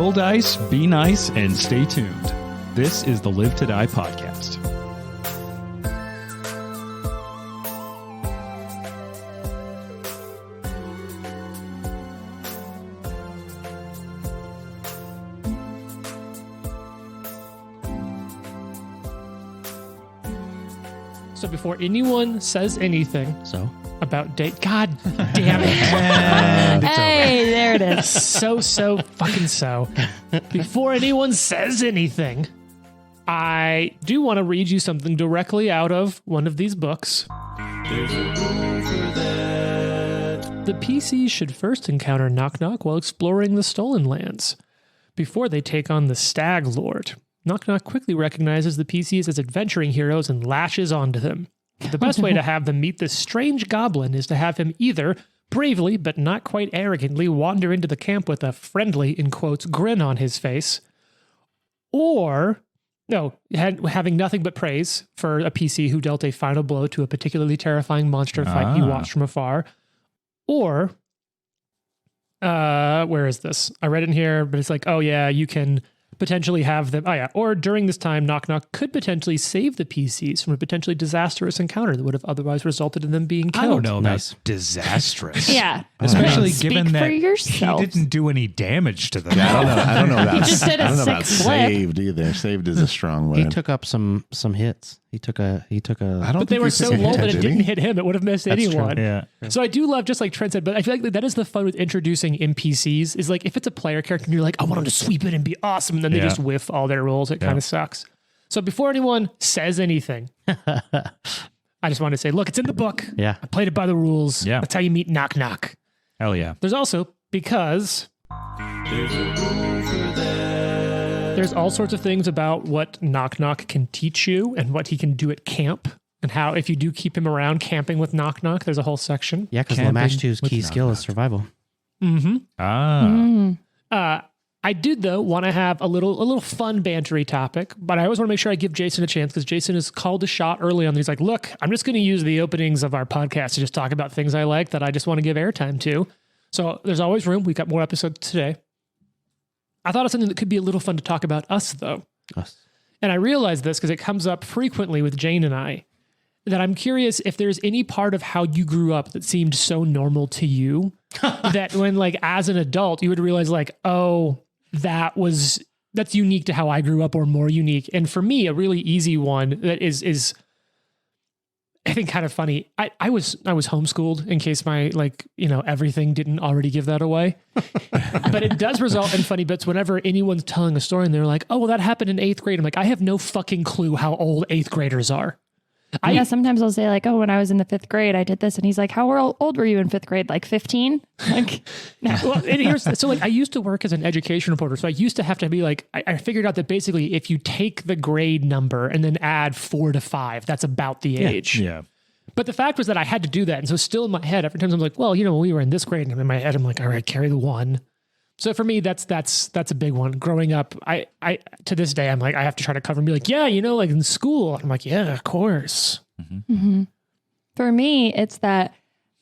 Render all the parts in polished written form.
Roll dice, be nice, and stay tuned. This is the Live to Die podcast. So before anyone says anything about date, God damn it. Hey, there it is. So. Before anyone says anything, I do want to read you something directly out of one of these books. There's a rule for that. The PCs should first encounter Knock Knock while exploring the Stolen Lands, before they take on the Stag Lord. Knock Knock quickly recognizes the PCs as adventuring heroes and lashes onto them. The best way to have them meet this strange goblin is to have him either bravely, but not quite arrogantly, wander into the camp with a friendly, in quotes, grin on his face, or, having nothing but praise for a PC who dealt a final blow to a particularly terrifying monster fight he watched from afar, or, where is this? I read it in here, but it's like, oh yeah, you can potentially have them. Or during this time, Knock Knock could potentially save the PCs from a potentially disastrous encounter that would have otherwise resulted in them being killed. I don't know about disastrous. Yeah. Especially given Speak that for yourself. he didn't do any damage to them. Yeah, I don't know about, He just did a I don't know about sick flip. saved either. Saved is a strong word. He took up some hits. He took a. I don't But think they were he so took a low hit, that it did didn't he? hit him. It would have missed anyone. Yeah. So I do love, just like Trent said, but I feel like that is the fun with introducing NPCs, is like if it's a player character and you're like, I want them to sweep in and be awesome, and then they just whiff all their rolls, it kind of sucks. So before anyone says anything, I just want to say, look, it's in the book. Yeah. I played it by the rules. Yeah. That's how you meet Knock Knock. Hell yeah. There's also, because there's all sorts of things about what Knock Knock can teach you and what he can do at camp, and how if you do keep him around camping with Knock Knock, there's a whole section. Yeah, because Camping Lamash 2's with key Knock skill is Knock. survival. I did, though, want to have a little fun bantery topic, but I always want to make sure I give Jason a chance, because Jason has called a shot early on. He's like, look, I'm just going to use the openings of our podcast to just talk about things I like that I just want to give airtime to. So there's always room. We've got more episodes today. I thought of something that could be a little fun to talk about us, though. Us. And I realized this because it comes up frequently with Jane and I, that I'm curious if there's any part of how you grew up that seemed so normal to you that when, like, as an adult, you would realize, like, oh, that's unique to how I grew up, or more unique. And for me, a really easy one that is I think kind of funny. I was homeschooled, in case my, everything didn't already give that away. But it does result in funny bits whenever anyone's telling a story and they're like, oh, well, that happened in 8th grade. I'm like, I have no fucking clue how old 8th graders are. Sometimes I'll say, like, oh, when I was in the 5th grade, I did this. And he's like, how old were you in 5th grade? Like 15? Like, no. Well, I used to work as an education reporter. So I used to have to be like, I figured out that basically if you take the grade number and then add 4 to 5, that's about the age. Yeah. But the fact was that I had to do that. And so still in my head, every time I'm like, well, when we were in this grade, and in my head, I'm like, all right, carry the 1. So for me, that's a big one. Growing up, I to this day, I'm like, I have to try to cover and be like, yeah, like in school. I'm like, yeah, of course. Mm-hmm. For me, it's that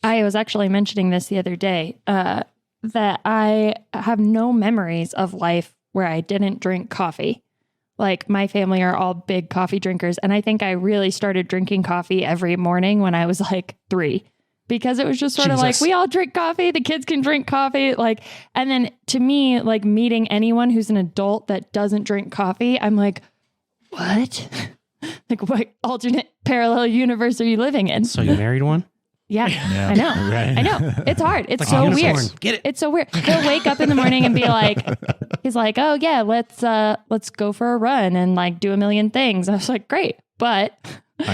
I was actually mentioning this the other day, that I have no memories of life where I didn't drink coffee. Like, my family are all big coffee drinkers. And I think I really started drinking coffee every morning when I was like 3. Because it was just sort of like, we all drink coffee. The kids can drink coffee. Like, and then to me, like, meeting anyone who's an adult that doesn't drink coffee, I'm like, what? Like, what alternate parallel universe are you living in? So you married one? Yeah, I know. Right. I know. It's hard. It's Like so a weird. unicorn. Get it. It's so weird. He'll wake up in the morning and be like, he's like, oh yeah, let's go for a run and like do a million things. I was like, great, but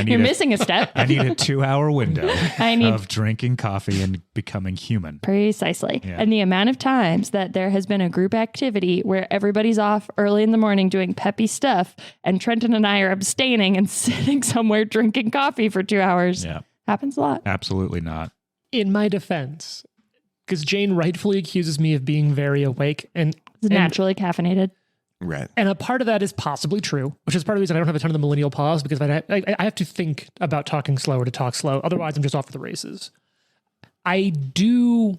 you're missing a step. I need a 2-hour window I need- of drinking coffee and becoming human. Precisely. Yeah. And the amount of times that there has been a group activity where everybody's off early in the morning doing peppy stuff, and Trenton and I are abstaining and sitting somewhere drinking coffee for 2 hours. Yeah. Happens a lot. Absolutely not. In my defense, because Jane rightfully accuses me of being very awake, and It's naturally caffeinated. Right. And a part of that is possibly true, which is part of the reason I don't have a ton of the millennial pause, because I have to think about talking slower to talk slow. Otherwise, I'm just off the races. I do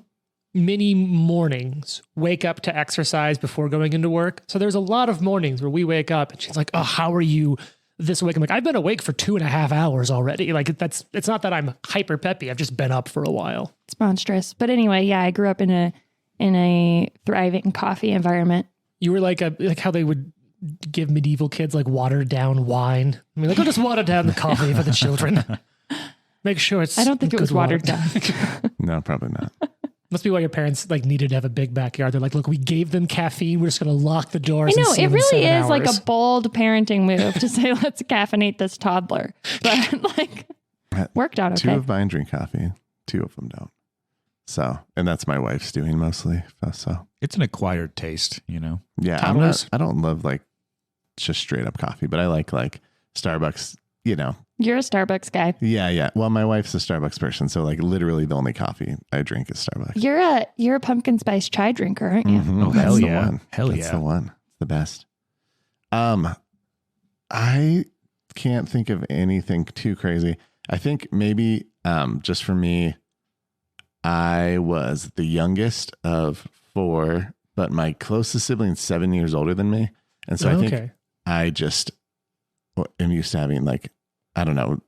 many mornings wake up to exercise before going into work. So there's a lot of mornings where we wake up and she's like, oh, how are you this awake? I'm like, I've been awake for 2.5 hours already. Like it's not that I'm hyper peppy. I've just been up for a while. It's monstrous. But anyway, yeah, I grew up in a thriving coffee environment. You were like how they would give medieval kids like watered down wine. I mean, like, I'll just water down the coffee for the children. Make sure it's I don't think it was good watered water. down. No, probably not. Must be why your parents like needed to have a big backyard. They're like, look, we gave them caffeine. We're just going to lock the doors. I know, and see it them in really 7 is like hours. a bold parenting move to say, let's caffeinate this toddler. But like, worked out Two okay. of mine drink coffee. 2 of them don't. So, and that's my wife's doing mostly. So, It's an acquired taste, you know. yeah, Toddlers? I don't love like just straight up coffee, but I like Starbucks, you know. You're a Starbucks guy. Yeah. Well, my wife's a Starbucks person, so like literally the only coffee I drink is Starbucks. You're a pumpkin spice chai drinker, aren't you? Mhm, Oh, that's hell the yeah. one. Hell That's yeah. the one. It's the best. I can't think of anything too crazy. I think maybe just for me, I was the youngest of 4, but my closest sibling's 7 years older than me. And so I think I just am used to having like, I don't know,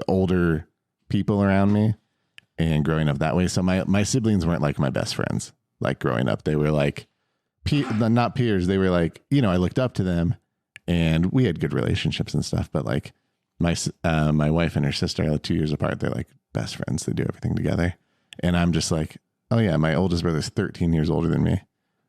older people around me and growing up that way. So my siblings weren't like my best friends. Like growing up, they were like, not peers. They were like, you know, I looked up to them and we had good relationships and stuff. But like my wife and her sister are 2 years apart. They're like best friends. They do everything together. And I'm just like, oh yeah, my oldest brother's 13 years older than me.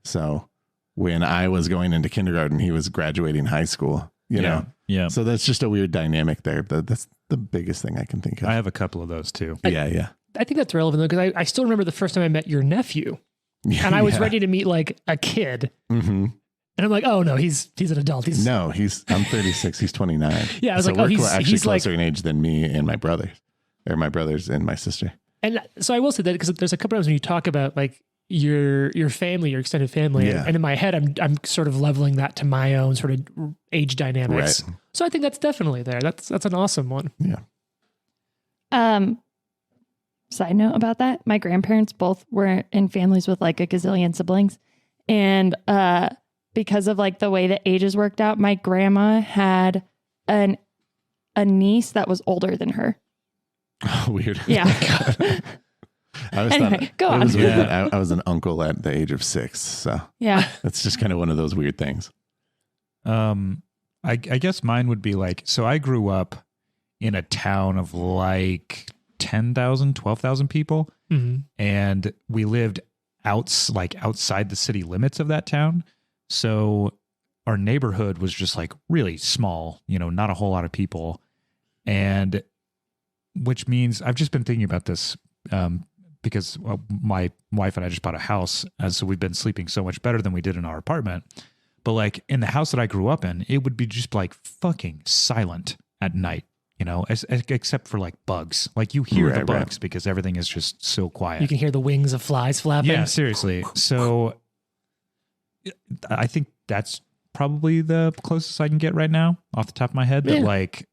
So when I was going into kindergarten, he was graduating high school, you know? Yeah. So that's just a weird dynamic there. But that's the biggest thing I can think of. I have a couple of those too. Yeah. I think that's relevant though, because I still remember the first time I met your nephew and I was ready to meet like a kid. Mm-hmm. And I'm like, oh no, he's an adult. I'm 36. He's 29. Yeah, I was so like, oh, we're actually he's closer like, in age than me and my brothers, or my brothers and my sister. and so I will say that because there's a couple times when you talk about like your family, your extended family, Yeah. and in my head, I'm sort of leveling that to my own sort of age dynamics. Right. So I think that's definitely there. That's an awesome one. Yeah. Side note about that, my grandparents both were in families with like a gazillion siblings. And because of like the way the ages worked out, my grandma had a niece that was older than her. Weird. Yeah. I always Anyway, thought go it on. was weird Yeah. that I was an uncle at the age of 6. So Yeah. it's just kind of one of those weird things. I guess mine would be like, so I grew up in a town of like 10,000, 12,000 people. Mm-hmm. And we lived outside the city limits of that town. So our neighborhood was just like really small, you know, not a whole lot of people. And which means I've just been thinking about this because my wife and I just bought a house. And so we've been sleeping so much better than we did in our apartment. But like in the house that I grew up in, it would be just like fucking silent at night, you know, except for like bugs. Like you hear the Right, bugs because everything is just so quiet. You can hear the wings of flies flapping. Yeah, seriously. So I think that's probably the closest I can get right now off the top of my head. That Yeah. like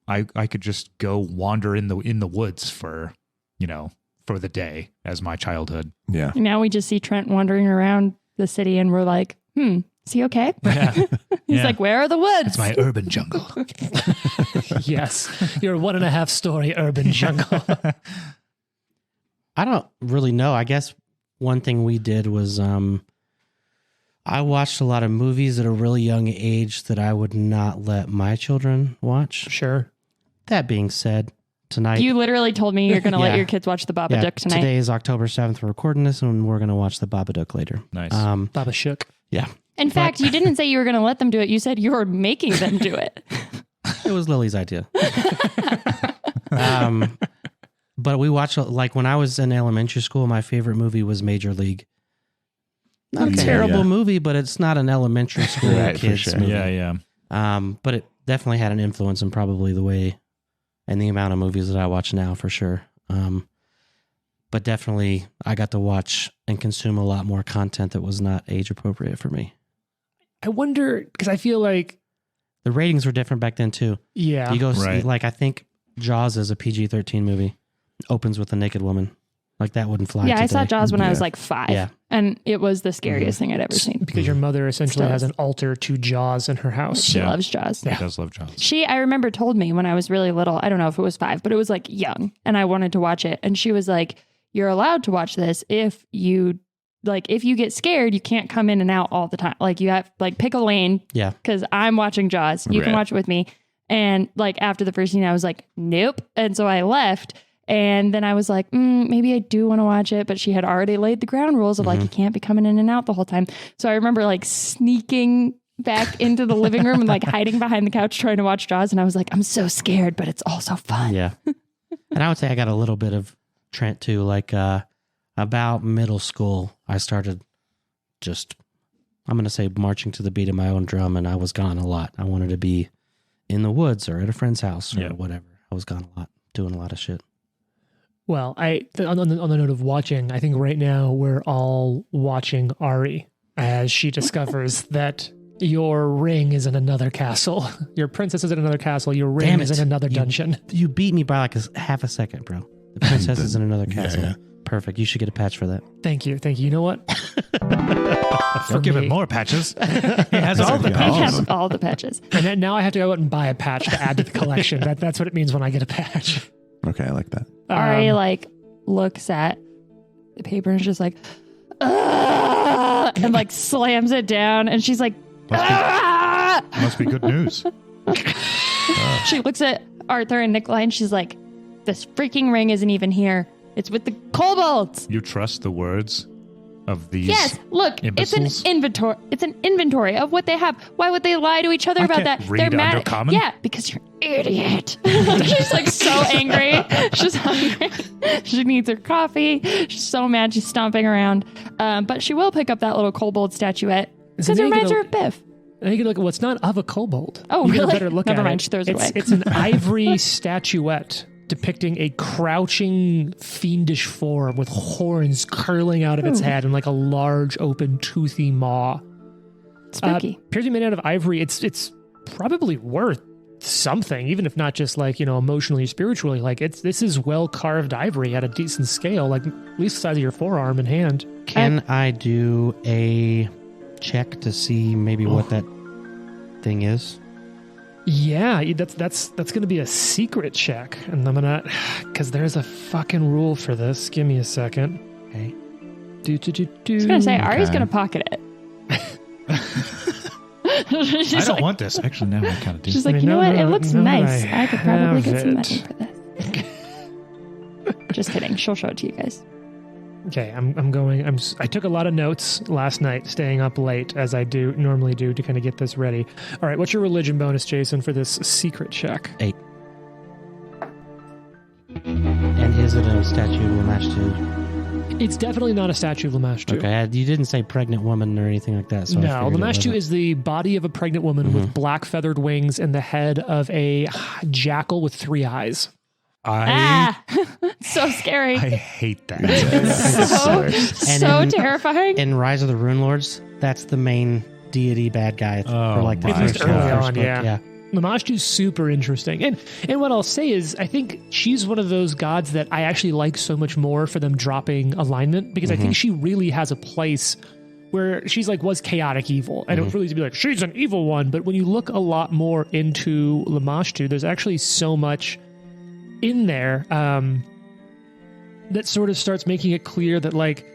I could just go wander in the woods for, you know, for the day as my childhood. Yeah. Now we just see Trent wandering around the city and we're like, is he okay? Yeah. He's Yeah. like, where are the woods? It's my urban jungle. Yes. Your 1.5 story urban jungle. I don't really know. I guess one thing we did was I watched a lot of movies at a really young age that I would not let my children watch. Sure. That being said, tonight... You literally told me you're going to let Yeah. your kids watch the Babadook tonight. Today is October 7th. We're recording this and we're going to watch the Babadook later. Nice. Baba Shook. Yeah. In fact, you didn't say you were going to let them do it. You said you were making them do it. It was Lily's idea. But we watched, like when I was in elementary school, my favorite movie was Major League. Not a Okay. terrible Yeah. movie, but it's not an elementary school Right, for kids sure. movie. yeah. But it definitely had an influence in probably the way and the amount of movies that I watch now for sure. But definitely I got to watch and consume a lot more content that was not age appropriate for me. I wonder, because I feel like, The ratings were different back then too. yeah. You go see, Right. like I think Jaws is a PG-13 movie. Opens with a naked woman. Like that wouldn't fly. Yeah, I saw today. Jaws when I was Yeah. like 5. Yeah. And it was the scariest thing I'd ever seen. Because your mother essentially Still has is. an altar to Jaws in her house. She Yeah. loves Jaws. He does love Jaws. She, I remember, told me when I was really little, I don't know if it was 5, but it was like young, and I wanted to watch it. And she was like, you're allowed to watch this if you get scared, you can't come in and out all the time. Like you have like pick a lane. Yeah. Because I'm watching Jaws. You can Right. watch it with me. And like after the first scene, I was like, nope. And so I left. And then I was like, maybe I do want to watch it. But she had already laid the ground rules of like, you can't be coming in and out the whole time. So I remember like sneaking back into the living room and like hiding behind the couch trying to watch Jaws. And I was like, I'm so scared, but it's also fun. Yeah. And I would say I got a little bit of Trent too. Like about middle school, I started just, I'm going to say marching to the beat of my own drum, and I was gone a lot. I wanted to be in the woods or at a friend's house or whatever. I was gone a lot, doing a lot of shit. Well, on the note of watching, I think right now we're all watching Ari as she discovers that your ring is in another castle. Your princess is in another castle. Your ring Damn is it. in another dungeon. You beat me by like half a second, bro. The princess is in another castle. yeah. Perfect. You should get a patch for that. Thank you. You know what? Don't give me. him more patches. He has all the Yeah. I patches. have all the patches. And then now I have to go out and buy a patch to add to the collection. That's what it means when I get a patch. Okay, I like that. Ari like looks at the paper and is just like, "Ugh," and like slams it down. And she's like, "Ah!" Must be good news. She looks at Arthur and Nikolai and she's like, this freaking ring isn't even here. It's with the kobolds. You trust the words of these? Yes, look, imbeciles? it's an inventory. It's an inventory of what they have. Why would they lie to each other I about can't that? read Undercommon? Yeah, because you're an idiot. She's like so angry. She's hungry. She needs her coffee. She's so mad. She's stomping around. But she will pick up that little kobold statuette So because it now you reminds get her a- of Biff. And you can look at what's not of a kobold. Oh, you get really? a better look Never at mind, it. she throws it away. It's an ivory statuette depicting a crouching, fiendish form with horns curling out of its head and like a large, open, toothy maw. Spooky. Appears to be made out of ivory. It's probably worth something, even if not just like, emotionally or spiritually. Like this is well carved ivory at a decent scale, like at least the size of your forearm and hand. Can I do a check to see maybe what that thing is? Yeah, that's going to be a secret check, and I'm gonna, because there's a fucking rule for this. Give me a second. Okay. I was gonna say Ari's gonna pocket it. I don't want this. Actually, now I kind of do. She's like, I mean, you know now what? that- It looks now that nice. I I could probably get some have money it. for this. Just kidding. She'll show it to you guys. Okay, I took a lot of notes last night, staying up late as I normally do to kind of get this ready. All right, what's your religion bonus, Jason, for this secret check? 8. And is it a statue of Lamashtu? It's definitely not a statue of Lamashtu. Okay, you didn't say pregnant woman or anything like that. So I No, figured it Lamashtu wasn't. is the body of a pregnant woman with black feathered wings and the head of a jackal with 3 eyes. So scary. I hate that. so terrifying. In Rise of the Rune Lords, that's the main deity bad guy for like the my At least first, early first on, book. yeah. Lamashtu's super interesting. And what I'll say is I think she's one of those gods that I actually like so much more for them dropping alignment, because I think she really has a place where she's like was chaotic evil. I don't really to be like, she's an evil one, but when you look a lot more into Lamashtu, there's actually so much in there that sort of starts making it clear that like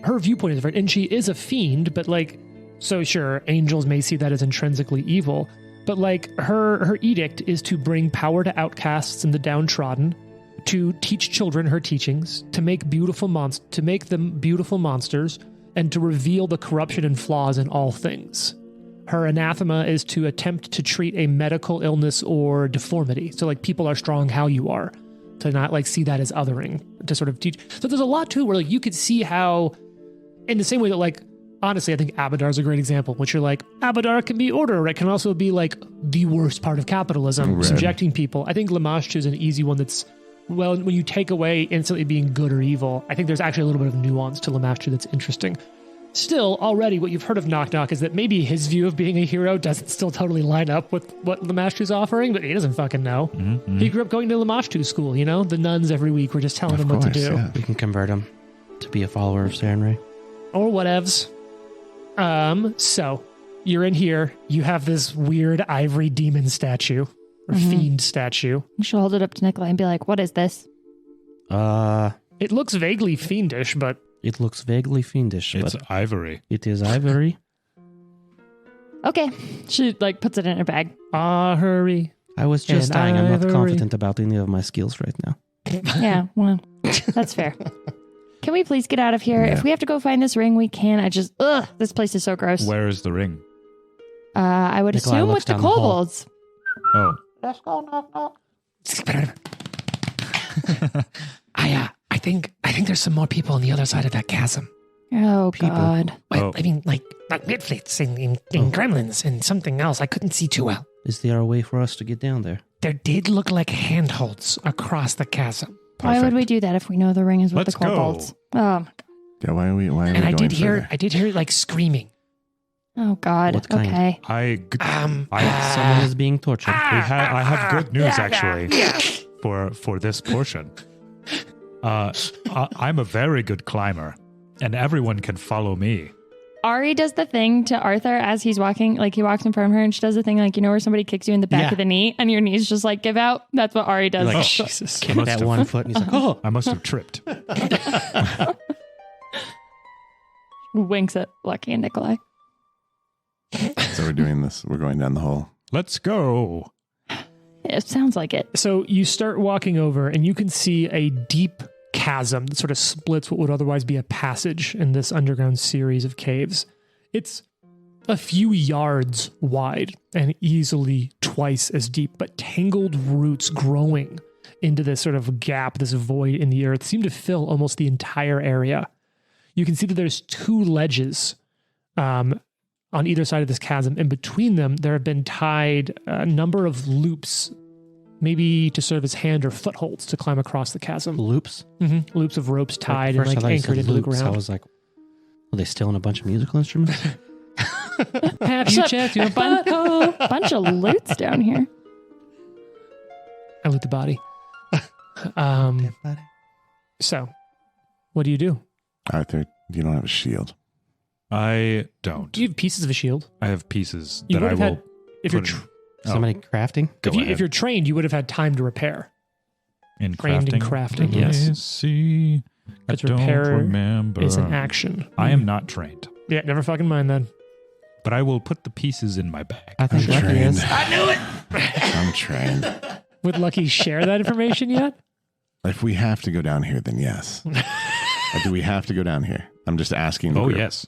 her viewpoint is different, and she is a fiend, but like, so sure, angels may see that as intrinsically evil, but like her edict is to bring power to outcasts and the downtrodden, to teach children her teachings, to make to make them beautiful monsters, and to reveal the corruption and flaws in all things. Her anathema is to attempt to treat a medical illness or deformity. So like people are strong how you are, to not like see that as othering, to sort of teach. So there's a lot too where like you could see how, in the same way that like, honestly, I think Abadar's a great example, which you're like, Abadar can be order, it can also be like the worst part of capitalism, Right. subjecting people. I think Lamashtu is an easy one that's, well, when you take away instantly being good or evil, I think there's actually a little bit of nuance to Lamashtu that's interesting. Still, already what you've heard of Knock Knock is that maybe his view of being a hero doesn't still totally line up with what Lamashtu's offering, but he doesn't fucking know. Mm-hmm. He grew up going to Lamashtu school, you know? The nuns every week were just telling him what to do. Yeah. We can convert him to be a follower of Sarenrae. Or whatevs. So, you're in here. You have this weird ivory demon statue, or fiend statue. You should hold it up to Nikolai and be like, what is this? It looks vaguely fiendish, but It looks vaguely fiendish, It's but ivory. it is ivory. Okay. She like puts it in her bag. hurry. I was just And saying I'm not ivory. confident about any of my skills right now. Yeah, well, that's fair. Can we please get out of here? Yeah. If we have to go find this ring, we can. This place is so gross. Where is the ring? I would Nikolai assume looks with the down the hall. kobolds. Oh, I think there's some more people on the other side of that chasm. Oh, People. God. Oh. I mean, like Midflits and gremlins and something else. I couldn't see too well. Is there a way for us to get down there? There did look like handholds across the chasm. Why would we do that if we know the ring is with Let's the kobolds? Oh, Yeah, why are we And I going did hear further? I did hear like screaming. oh God. What kind? Okay. Someone is being tortured. I have good news actually for this portion. I'm a very good climber, and everyone can follow me. Ari does the thing to Arthur as he's walking, like he walks in front of her and she does the thing like, you know, where somebody kicks you in the back Yeah. of the knee and your knees just like give out. That's what Ari does. Like, Oh, Jesus. Kick must that have- one foot and he's like, oh, I must have tripped. Winks at Lucky and Nikolai. So we're doing this. We're going down the hole. Let's go. It sounds like it. So you start walking over and you can see a deep chasm that sort of splits what would otherwise be a passage in this underground series of caves. It's a few yards wide and easily twice as deep, but tangled roots growing into this sort of gap, this void in the earth, seem to fill almost the entire area. You can see that there's two ledges on either side of this chasm. In between them, there have been tied a number of loops, maybe to serve as hand or footholds to climb across the chasm. loops. Loops of ropes tied At and first I like thought you anchored said into the loops. I ground. was like, are they stealing a bunch of musical instruments? Have you Shut- checked your butthole? Bunch of loots down here. I loot the body. So, what do you do? Arthur, you don't have a shield. I don't. You have pieces of a shield. I have pieces You that I would will have had, if you're put in. Somebody crafting? Go if, you, ahead. if you're trained, you would have had time to repair. in trained in crafting, yes. I see. I Because don't repair remember. is an action. I am not trained, Yeah, never fucking mind then. but I will put the pieces in my bag. I think I'm Lucky trained. is. I'm trained. Would Lucky share that information yet? If we have to go down here, then yes. Do we have to go down here? I'm just asking. the Oh group. yes.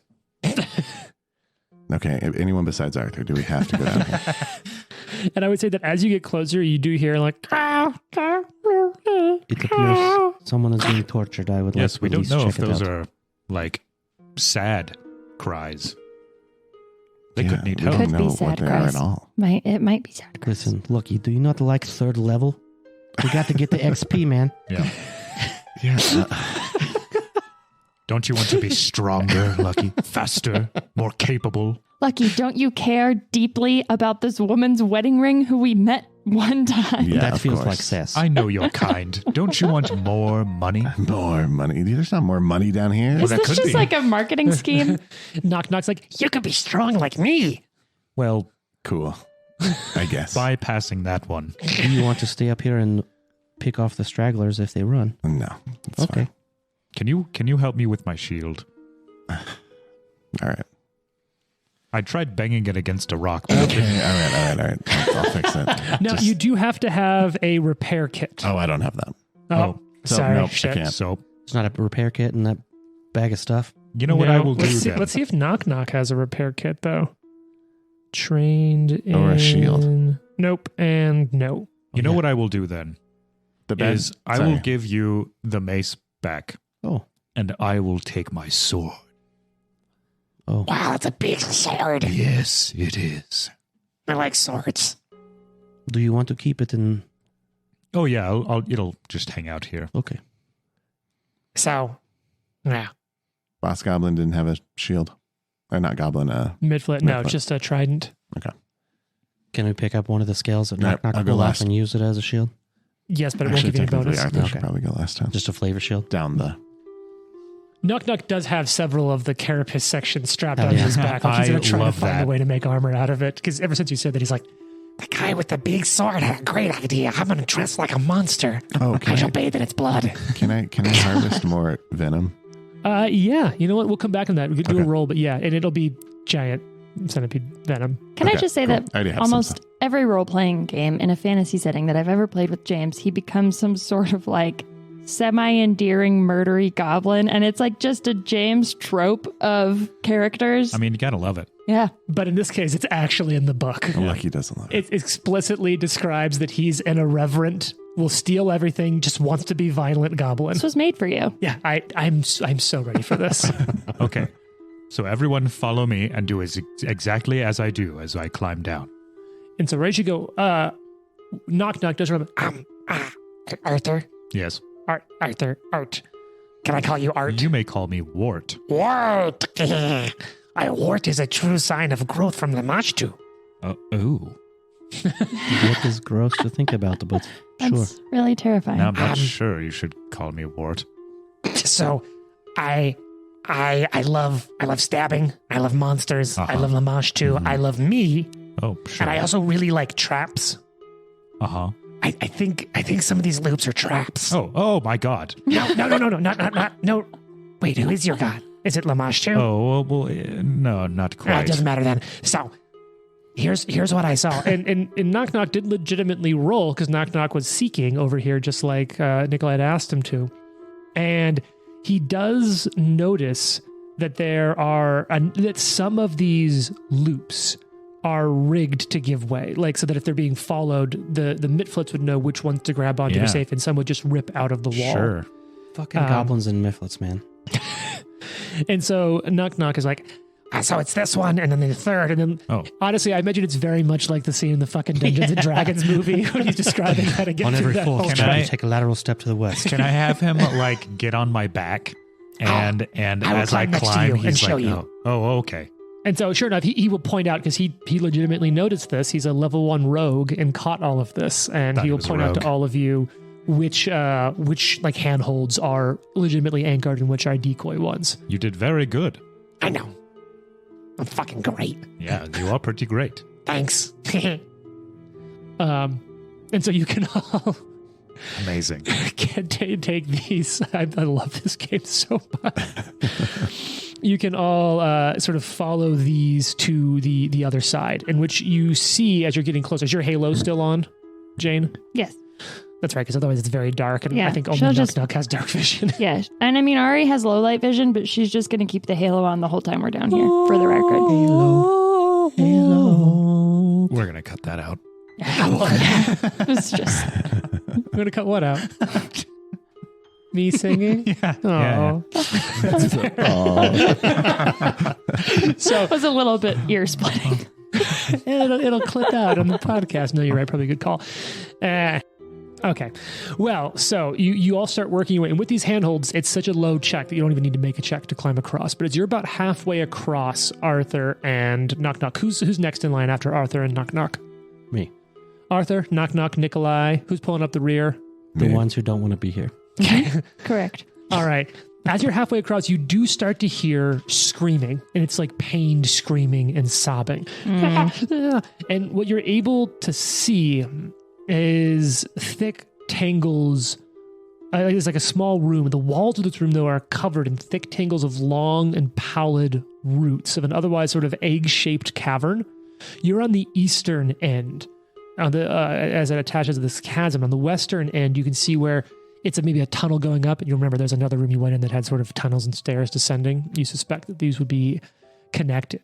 Okay. If anyone besides Arthur, do we have to go down here? And I would say that as you get closer, you do hear like, It appears someone is being tortured. I would Yes, like we to at don't least know check if those it out. are like sad cries. They Yeah, could need we help. don't Could be know sad what they are cries. at all. It might be sad. Chris. Listen, Lucky, do you not like third level? We got to get the XP, man. Yeah. Yeah. Don't you want to be stronger, Lucky, faster, more capable? Lucky, don't you care deeply about this woman's wedding ring who we met one time? Yeah, that of feels course. like cess. I know you're kind. Don't you want more money? More money. There's not more money down here. Is that this could just be. like a marketing scheme? Knock Knock's like, you could be strong like me. Well, Cool. I guess. bypassing that one. Do you want to stay up here and pick off the stragglers if they run? No. It's Okay. fine. Can you help me with my shield? All right. I tried banging it against a rock. But Okay. All right. I'll fix it. Now, Just- you do have to have a repair kit. Oh, I don't have that. Oh, So, sorry. nope, I shit. can't. So It's not a repair kit in that bag of stuff. you know what I will do let's see, then? Let's see if Knock Knock has a repair kit, though. Trained in... Or a shield. Nope, and no. You know what I will do then? The bed. Is I will give you the mace back, Oh. and I will take my sword. Oh. Wow, that's a big sword. Yes, it is. I like swords. Do you want to keep it in? Oh yeah, it'll just hang out here. Okay. So, yeah. Boss Goblin didn't have a shield. Or not Goblin. Midflit. No, Midflit. just a trident. Okay. Can we pick up one of the scales that No, knock I'll go pull off last. and use it as a shield? Yes, but it Actually, won't give you any technically, bonus. Arthur should Okay. probably go last time. Just a flavor shield? Down the. Knock does have several of the carapace sections strapped Hell onto yeah. his back. Like he's I going to try to love find that. a way to make armor out of it. Because ever since you said that, he's like, The guy with the big sword had a great idea. I'm gonna dress like a monster. Oh, I shall bathe in its blood. Can I harvest more venom? yeah, you know what? We'll come back on that. We could do a Okay. roll, but yeah, and it'll be giant centipede venom. Can I Okay, just say cool. that I already have some almost stuff. every role playing game in a fantasy setting that I've ever played with James, he becomes some sort of like semi-endearing murdery goblin, and it's like just a James trope of characters. I mean, you gotta love it. Yeah. But in this case, it's actually in the book. Oh, Lucky doesn't love it. It explicitly describes that he's an irreverent, will steal everything, just wants to be violent goblin. This was made for you. Yeah, I'm so ready for this. Okay. So everyone follow me and do exactly as I do as I climb down. And so right as you go, knock does remember. Arthur? Yes. Arthur. Can I call you Art? You may call me Wart. Wart! A wart is a true sign of growth from the Machtu. Ooh. What is gross to think about, but sure. That's really terrifying. Now I'm not sure you should call me Wart. So, I love stabbing. I love monsters. I Uh-huh. love the Machtu. I love me, Oh, sure. and I also really like traps. Uh-huh. I think some of these loops are traps. Oh my God. No, no. Wait, who is your god? Is it Lamashtu? Oh, well, no, not It quite. doesn't matter then. So, here's what I saw. And Knock did legitimately roll because Knock was seeking over here, just like Nikolai had asked him to. And he does notice that that some of these loops are rigged to give way, like so that if they're being followed, the Mitflits would know which ones to grab onto Yeah. to safe, and some would just rip out of the wall. Sure. Fucking goblins and mifflets, man. And so Knock is like, so it's this one, and then the third, and then Oh, honestly, I imagine it's very much like the scene in the fucking Dungeons and Dragons movie when he's describing how to get On through every that fourth whole Can step, I- you take a lateral step to the west. can I have him like get on my back and I will as I climb next to climb, you and he's show like, you. oh, okay. And so, sure enough, he will point out because he legitimately noticed this. He's a level 1 rogue and caught all of this, and Thought he he will was a point out to rogue. all of you which like handholds are legitimately anchored and which are decoy ones. You did very good. I know. I'm fucking great. Yeah, you are pretty great. Thanks. And so you can all Amazing. take these. I love this game so much. You can all sort of follow these to the other side, in which you see as you're getting closer. Is your halo still on, Jane? Yes. That's right, because otherwise it's very dark, and Yeah, I think she'll only just- Knock has dark vision. Yeah. And I mean, Ari has low light vision, but she's just going to keep the halo on the whole time we're down here, for the record. Halo. We're going to cut that out. It's just, I'm going to cut what out? Me singing? Yeah. Oh. So it was a little bit ear splitting. it'll clip out on the podcast. No, you're right. Probably a good call. Okay. Well, so you all start working your way. And with these handholds, it's such a low check that you don't even need to make a check to climb across. But as you're about halfway across, Arthur and Knock, who's next in line after Arthur and Knock? Me. Arthur, Knock, Nikolai. Who's pulling up the rear? The Me. ones who don't want to be here. Correct. All right. As you're halfway across, you do start to hear screaming, and it's like pained screaming and sobbing. And what you're able to see is thick tangles. It's like a small room. The walls of this room, though, are covered in thick tangles of long and pallid roots of an otherwise sort of egg-shaped cavern. You're on the eastern end, as it attaches to this chasm. On the western end, you can see where it's maybe a tunnel going up. And you remember there's another room you went in that had sort of tunnels and stairs descending. You suspect that these would be connected.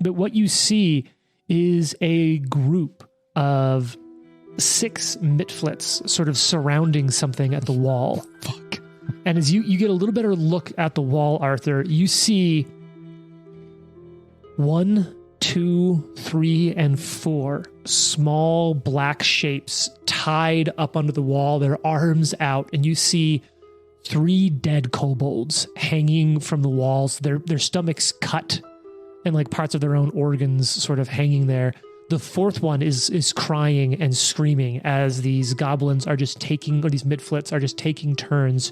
But what you see is a group of 6 Mitflits sort of surrounding something at the wall. Fuck. And as you get a little better look at the wall, Arthur, you see 1, 2, 3, and 4 small black shapes tied up under the wall, their arms out, and you see 3 dead kobolds hanging from the walls, their stomachs cut and like parts of their own organs sort of hanging there. The 4th one is crying and screaming as these goblins are just taking, or these midflits are just taking turns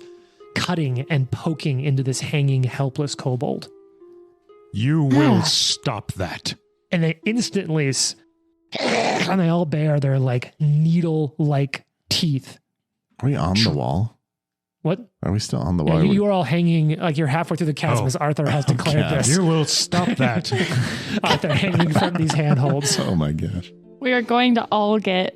cutting and poking into this hanging, helpless kobold. You will stop that. And they instantly, and they all bear their like needle-like teeth. Are we on the wall? What? Are we still on the Yeah, wall? you are all hanging, like you're halfway through the chasm as Arthur has declared God. this. You will stop that. Arthur hanging from these handholds. Oh my gosh. We are going to all get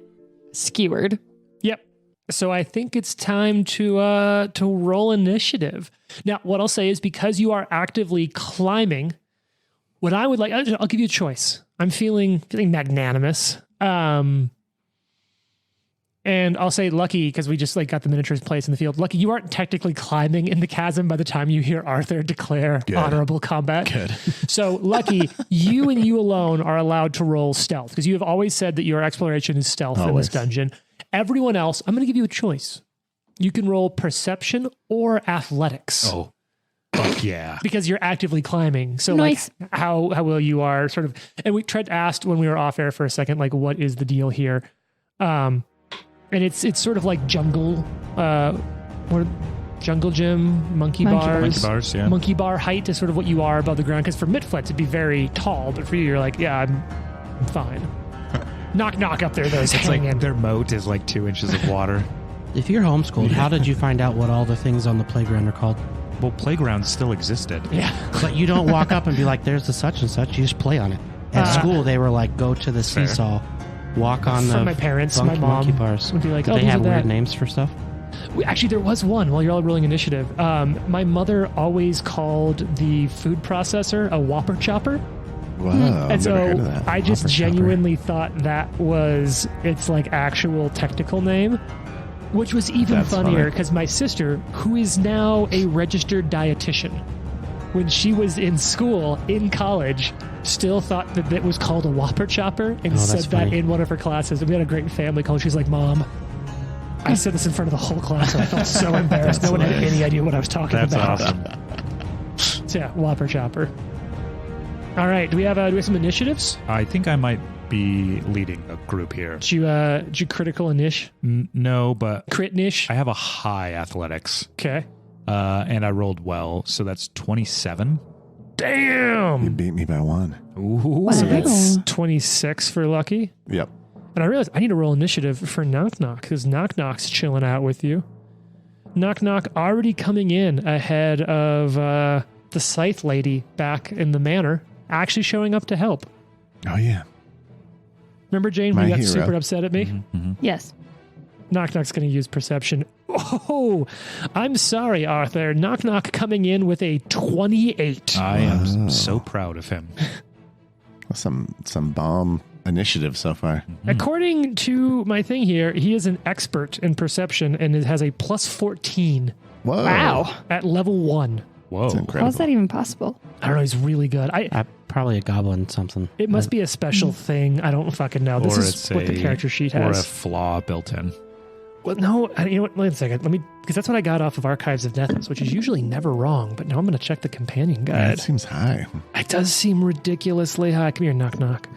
skewered. Yep. So I think it's time to roll initiative. Now, what I'll say is because you are actively climbing, what I would like, I'll give you a choice. I'm feeling magnanimous. And I'll say Lucky, because we just like got the miniatures placed in the field. Lucky, you aren't technically climbing in the chasm by the time you hear Arthur declare honorable combat. Good. So Lucky, you and you alone are allowed to roll stealth, because you have always said that your exploration is stealth in this dungeon. Everyone else, I'm going to give you a choice. You can roll perception or athletics. Oh, fuck yeah. Because you're actively climbing. So Nice. like how well you are sort of, and we tried to ask when we were off air for a second, like what is the deal here? And it's sort of like jungle, or jungle gym, monkey bars. Monkey bars, yeah. Monkey bar height is sort of what you are above the ground. Because for midflets, it'd be very tall, but for you, you're like, yeah, I'm fine. knock up there, those It's hanging. like their moat is like 2 inches of water. If you're homeschooled, how did you find out what all the things on the playground are called? Well, playgrounds still existed. Yeah. But you don't walk up and be like, there's the such and such. You just play on it. At school, they were like, go to the Fair. seesaw, walk on For the my parents, monkey my mom bars. would be like, Did oh, they these have are weird that. names for stuff? Actually, there was one while you're all rolling initiative. My mother always called the food processor a Whopper Chopper. Wow. And I've so never heard of that. I just Whopper chopper. genuinely thought that was its like actual technical name, which was even That's funnier funny. because my sister, who is now a registered dietitian, when she was in school, in college, still thought that it was called a Whopper Chopper and Oh, said that's that funny. in one of her classes. And we had a great family call. She's like, Mom, I said this in front of the whole class and I felt so embarrassed. No one had any idea what I was talking That's about. awesome. So yeah, Whopper Chopper. All right, do we have some initiatives? I think I might be leading a group here. Did you critical inish? No, but Crit nish? I have a high athletics, Okay. and I rolled well, so that's 27. You Damn! beat me by 1. Ooh. So Wow. that's 26 for Lucky. Yep. And I realized I need to roll initiative for Knock Knock because Knock Knock's chilling out with you. Knock Knock already coming in ahead of the Scythe lady back in the manor, actually showing up to help. Oh, yeah. Remember, Jane, when My you got hero. super upset at me? Yes. Knock Knock's going to use perception. Oh, I'm sorry, Arthur. Knock Knock coming in with a 28. I am Wow. so proud of him. Some bomb initiative so far. According to my thing here, he is an expert in perception and it has a plus 14 Whoa. Wow. at level 1. Whoa. That's How incredible. is that even possible? I don't know. He's really good. Probably a goblin something. It must be a special thing. I don't fucking know. This Or is it's what the character sheet has. Or a flaw built in. Well, no, you know what? Wait a second. Because that's what I got off of Archives of Deathness, which is usually never wrong. But now I'm going to check the companion That guide. seems high It does seem ridiculously high. Come here, Knock Knock.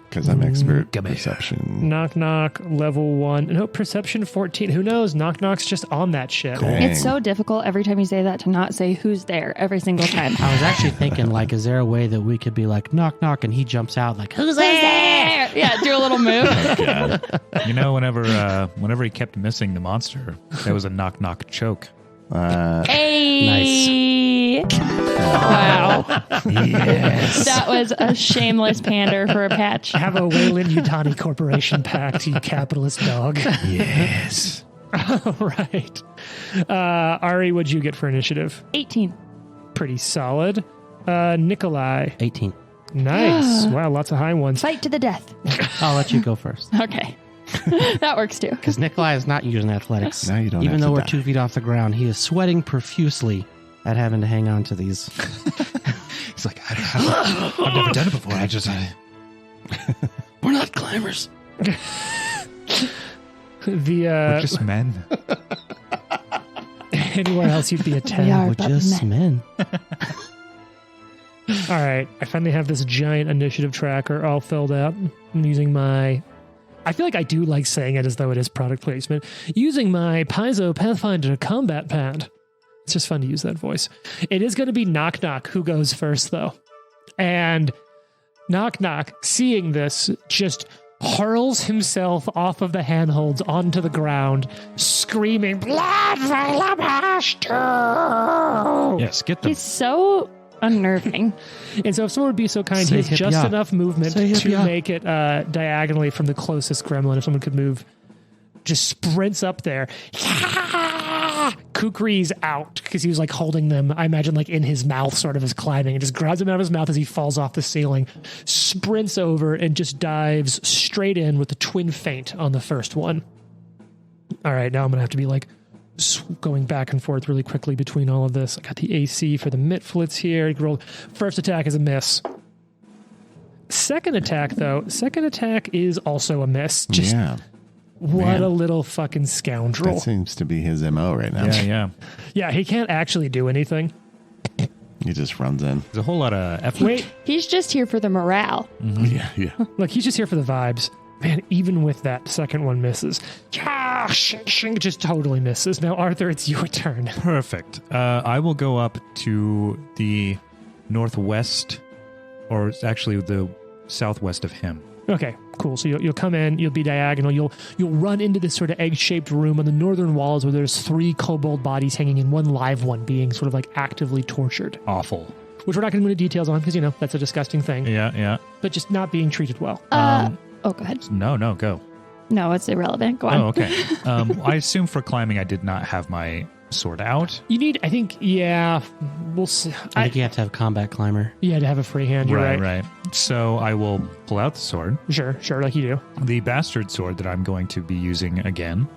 because I'm expert Come here. perception. Knock Knock, level 1. No, perception 14. Who knows? Knock Knock's just on that shit. Cool. Dang. It's so difficult every time you say that to not say who's there every single time. I was actually thinking, like, is there a way that we could be like, knock, knock, and he jumps out, like, who's Who's there? there? Yeah, do a little move. You know, whenever he kept missing the monster, there was a knock knock choke. Hey. Wow. Yes. That was a shameless pander for a patch. Have a Wayland Yutani Corporation pact, you capitalist dog. Yes. All right. Ari, what'd you get for initiative? 18. Pretty solid. Nikolai. 18. Nice. Wow, lots of high ones. Fight to the death. I'll let you go first. Okay. That works too. Because Nikolai is not using athletics. Now you don't Even have to though we're die. 2 feet off the ground, he is sweating profusely at having to hang on to these. He's like, I've never done it before. We're not climbers. The we're just men. Anywhere else you'd be a 10. We are We're but just men. All right. I finally have this giant initiative tracker all filled out. I'm using my... I feel like I do like saying it as though it is product placement. Using my Paizo Pathfinder combat pad. It's just fun to use that voice. It is going to be Knock Knock who goes first, though. And Knock Knock, seeing this, just hurls himself off of the handholds onto the ground, screaming, "Blood for the master!" Yes, get them. He's so unnerving. And so if someone would be so kind, Say he has hip just ya. enough movement Say hip to ya. make it diagonally from the closest gremlin. If someone could move, just sprints up there. Kukri's out because he was like holding them, I imagine, like in his mouth, sort of as climbing, and just grabs him out of his mouth as he falls off the ceiling, sprints over and just dives straight in with the twin feint on the first one. All right, now I'm going to have to be like going back and forth really quickly between all of this. I got the AC for the Mitflitz here. First attack is a miss. Second attack, though, is also a miss. Just Yeah. what man. a little fucking scoundrel. That seems to be his MO right now. Yeah. Yeah, he can't actually do anything. He just runs in. There's a whole lot of effort. Wait, He's just here for the morale. Yeah, yeah. look, he's just here for the vibes. Man, even with that, second one misses. Yeah, shing, shing, just totally misses. Now, Arthur, it's your turn. Perfect. I will go up to the northwest, or actually the southwest of him. Okay, cool. So you'll come in, you'll be diagonal, you'll run into this sort of egg-shaped room on the northern walls where there's 3 kobold bodies hanging in, one live one being sort of like actively tortured. Awful. Which we're not going to go into details on because, that's a disgusting thing. Yeah. But just not being treated well. Oh, go ahead. No, go. No, it's irrelevant. Go on. Oh, okay. I assume for climbing I did not have my sword out. You need, I think, we'll see. I think you have to have combat climber. You had to have a free hand, you're right. So I will pull out the sword, Sure, like you do. the bastard sword that I'm going to be using again,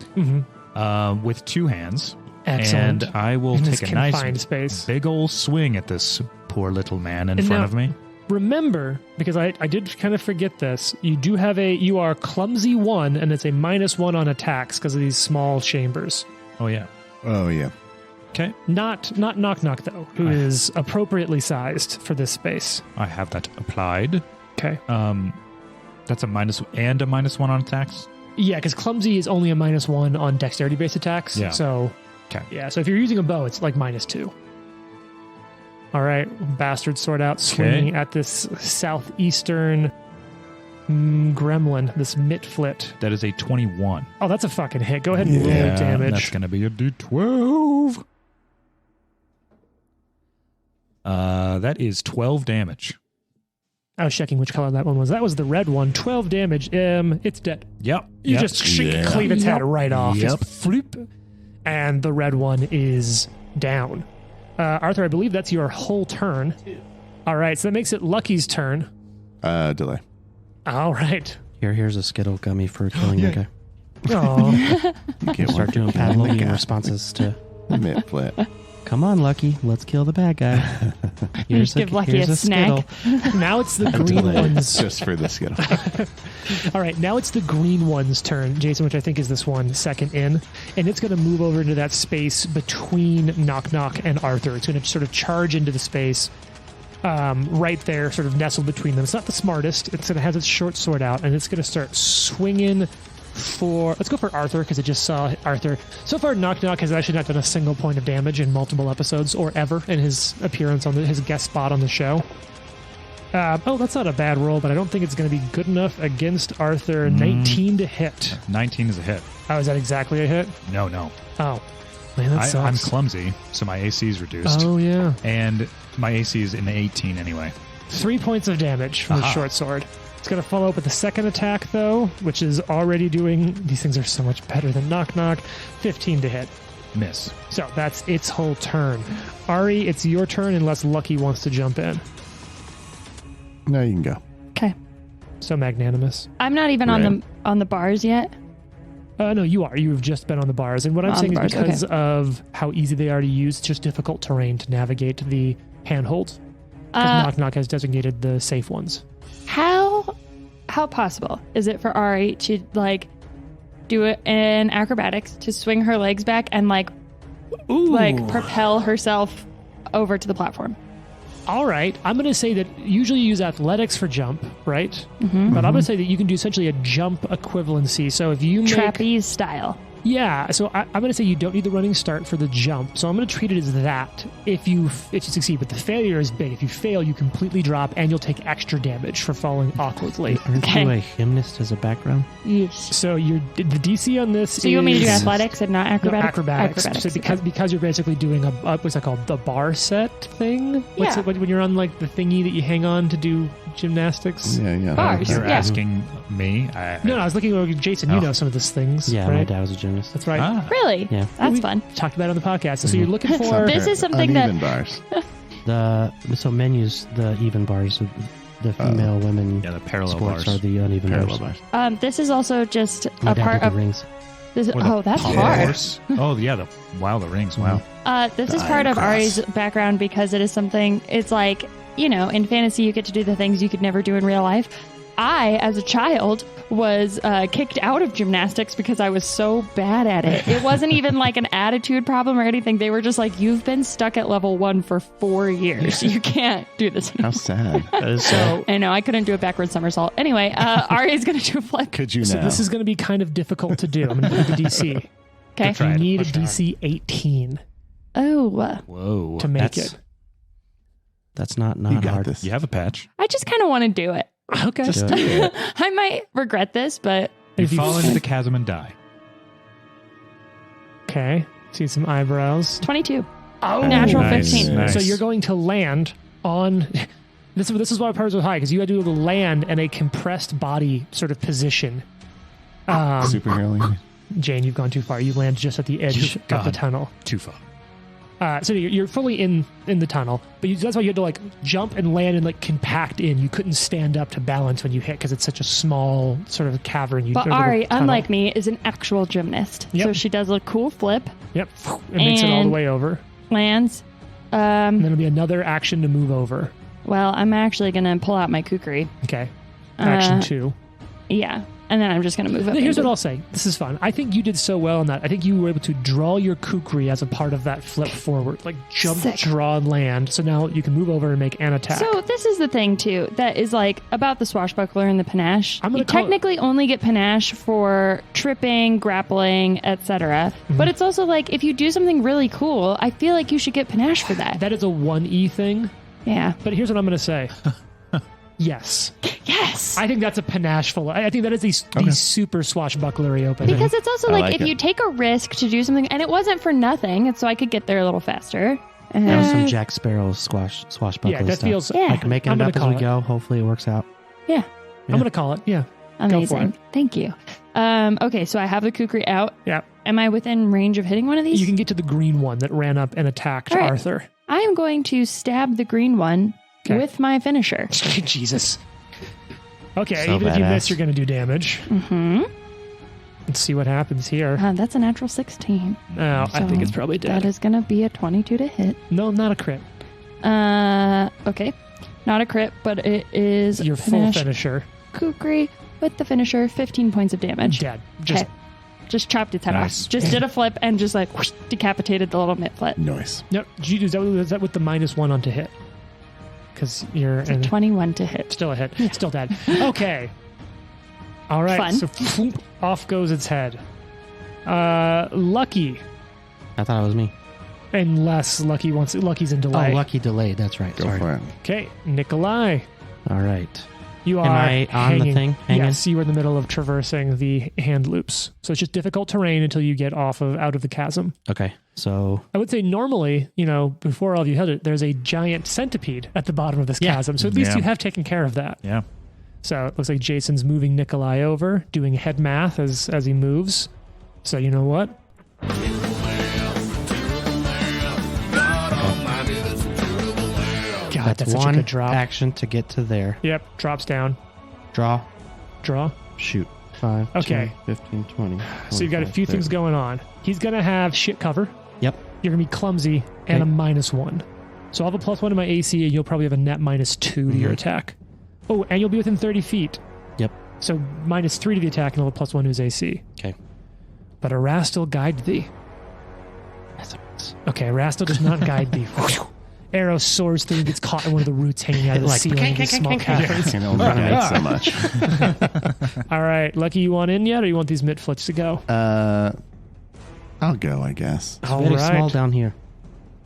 with 2 hands. Excellent. And I will In this take a nice confined space. big old swing at this poor little man in And front now- of me. Remember, because I did kind of forget this, you are clumsy 1, and it's a -1 on attacks because of these small chambers. Oh, yeah. Oh, yeah. Okay. Not Knock Knock, though, who is appropriately sized for this space. I have that applied. Okay. That's a -1 on attacks. Yeah, because clumsy is only a -1 on dexterity-based attacks. Yeah. So, Okay. yeah, so if you're using a bow, it's like -2. All right, bastard sword out, swinging at this southeastern gremlin, this Mitflit. That is a 21. Oh, that's a fucking hit. Go ahead and roll Yeah, damage. That's going to be a D12. That is 12 damage. I was checking which color that one was. That was the red one. 12 damage. It's dead. Yep. You just Yeah. cleave its head Yep. right off. Yep. Just floop. And the red one is down. Arthur, I believe that's your whole turn. All right, so that makes it Lucky's turn. Delay. All right. Here's a Skittle gummy for killing the guy. Oh, Get Start doing Pavlovian responses to, Mid flip. come on, Lucky, let's kill the bad guy. Here's Give Lucky a snack. Skittle. now it's the green one's. Just for the Skittle. All right, now it's the green one's turn, Jason, which I think is this one second in, and it's going to move over into that space between Knock Knock and Arthur. It's going to sort of charge into the space right there, sort of nestled between them. It's not the smartest. It's going to have its short sword out, and it's going to start swinging for... Let's go for Arthur, because it just saw Arthur. So far, Knock Knock has actually not done a single point of damage in multiple episodes, or ever in his appearance on his guest spot on the show. That's not a bad roll, but I don't think it's going to be good enough against Arthur. 19 to hit. 19 is a hit. Oh, is that exactly a hit? No. Oh, man, that I'm sucks. clumsy, so my AC is reduced. Oh, yeah. And my AC is in 18 anyway. 3 points of damage from the Aha. short sword. It's going to follow up with the second attack, though, which is already doing... These things are so much better than Knock Knock. 15 to hit. Miss. So that's its whole turn. Ari, it's your turn unless Lucky wants to jump in. No, you can go. Okay. So magnanimous. I'm not even on the bars yet. No, you are. You've just been on the bars. And what I'm On saying the is bars, because of how easy they are to use, it's just difficult terrain to navigate the handholds. Because Knock Knock has designated the safe ones. How possible is it for Ari to like do it in acrobatics to swing her legs back and like like propel herself over to the platform. All right. I'm going to say that usually you use athletics for jump, right? Mm-hmm. But I'm going to say that you can do essentially a jump equivalency. So if you make... Trapeze style. Yeah, so I'm going to say you don't need the running start for the jump. So I'm going to treat it as that if you succeed. But the failure is big. If you fail, you completely drop and you'll take extra damage for falling awkwardly. Aren't Okay. you a gymnast as a background? Yes. So the DC on this So you want me to do athletics and not No, acrobatics? acrobatics. So because you're basically doing a what's that called? The bar set thing? What's Yeah. it when you're on like the thingy that you hang on to do gymnastics? Yeah. Bars. You're Yeah. asking me? No, I was looking at Jason. You Oh. know some of these things, Yeah, my right? dad was a gymnast. That's right. Ah, Really? Yeah. That's We fun. Talked about it on the podcast. So you're looking for This is something that- uneven bars. So men use the even bars. The female women yeah, the parallel sports bars. are the uneven Parallel bars. bars. This is also just My a dad part did of the rings. this. Or the Oh, that's pommel hard. horse. Oh, yeah, the rings. Wow. This The is part Iron of Cross. Ari's background because it is something. It's like, you know, in fantasy you get to do the things you could never do in real life. I, as a child, was kicked out of gymnastics because I was so bad at it. It wasn't even like an attitude problem or anything. They were just like, you've been stuck at level 1 for 4 years. You can't do this. How sad. so. I know, I couldn't do a backward somersault. Anyway, Ari is going to do a flip. Could you So now? this is going to be kind of difficult to do. I'm going to do the DC. Okay. Try You it. need a Push it hard. DC 18 Oh, Whoa. to make That's- it. That's not you got hard. this. You have a patch. I just kind of want to do it. Okay. Just Do do it. I might regret this, but You If you- fall into the chasm and die. Okay. See some eyebrows. 22. Oh, Natural nice, 15. nice. So you're going to land on. This is why powers are high, because you had to be able to land in a compressed body sort of position. Superhero league. Jane, you've gone too far. You land just at the edge You've of the gone. tunnel. Too far. So you're fully in the tunnel, but that's why you had to like jump and land and like compact in. You couldn't stand up to balance when you hit because it's such a small sort of cavern. But or little Ari, tunnel. unlike me, is an actual gymnast. Yep. So she does a cool flip, Yep, it makes it all the And- way over. lands. And then it'll be another action to move over. Well, I'm actually going to pull out my kukri. Okay, action Uh, 2. Yeah. And then I'm just going to move up. Now, here's into- what I'll say. This is fun. I think you did so well on that. I think you were able to draw your kukri as a part of that flip forward, like jump, Sick. draw, and land. So now you can move over and make an attack. So this is the thing too that is like about the swashbuckler and the panache. I'm gonna You call it- technically only get panache for tripping, grappling, etc. Mm-hmm. But it's also like if you do something really cool, I feel like you should get panache for that. that is a 1E thing. Yeah. But here's what I'm going to say. Yes. Yes. I think that's a panache full. I think that is the super swashbucklery opening. Because it's also I like, like if it. you take a risk to do something, and it wasn't for nothing, and so I could get there a little faster. That was some Jack Sparrow swashbuckling yeah, that stuff. feels. Yeah. Like making I'm it gonna up as call we it. go. Hopefully it works out. Yeah. I'm going to call it. Yeah. Go for Amazing. it. Thank you. Okay, so I have the kukri out. Yeah. Am I within range of hitting one of these? You can get to the green one that ran up and attacked All right. Arthur. I am going to stab the green one Okay. with my finisher. Jesus. Okay, So even if you miss, badass. you're going to do damage. Mm-hmm. Let's see what happens here. That's a natural 16. Oh, I think So it's probably dead. That is going to be a 22 to hit. No, not a crit. Okay. Not a crit, but it is Your full panache finisher. kukri with the finisher, 15 points of damage. Dead. Just Okay. Just chopped its head Nice. off. Just did a flip and just like whoosh, decapitated the little mitflet. Noise. no. Did you do is that with the -1 on to hit? Because you're It's a 21 to hit. still a hit. Still dead. Okay. All right. Fun. So floop, off goes its head. Lucky, I thought it was me. unless Lucky wants Lucky's in delay. Oh, lucky delayed. That's right. Go Sorry. for it. Okay, Nikolai, All right. you Am are I on the hanging. thing? Hanging? Yes, you are in the middle of traversing the hand loops. So it's just difficult terrain until you get out of the chasm. Okay. So I would say normally, before all of you had it, there's a giant centipede at the bottom of this Yeah. chasm. So at least Yeah. you have taken care of that. Yeah. So it looks like Jason's moving Nikolai over, doing head math as he moves. So you know what? God, that's that's such a one good drop. action to get to there. Yep, drops down. Draw. Draw. Shoot. 5, Okay. 10, 15, 20. So you've got a 25, few things 30. going on. He's going to have shit cover. Yep. You're going to be clumsy and a Okay. -1. So I'll have a +1 in my AC, and you'll probably have a net -2 to your attack. Oh, and you'll be within 30 feet. Yep. So -3 to the attack, and you'll have a +1 to his AC. Okay. But Arastil guide thee. That's Okay, Rasto does not guide thee. Arrow soars through and gets caught in one of the roots hanging out of the ceiling of the small caverns. Can only make so much. All right, Lucky, you want in yet, or you want these Mitflits to go? I'll go, I guess. All Very right. small down here.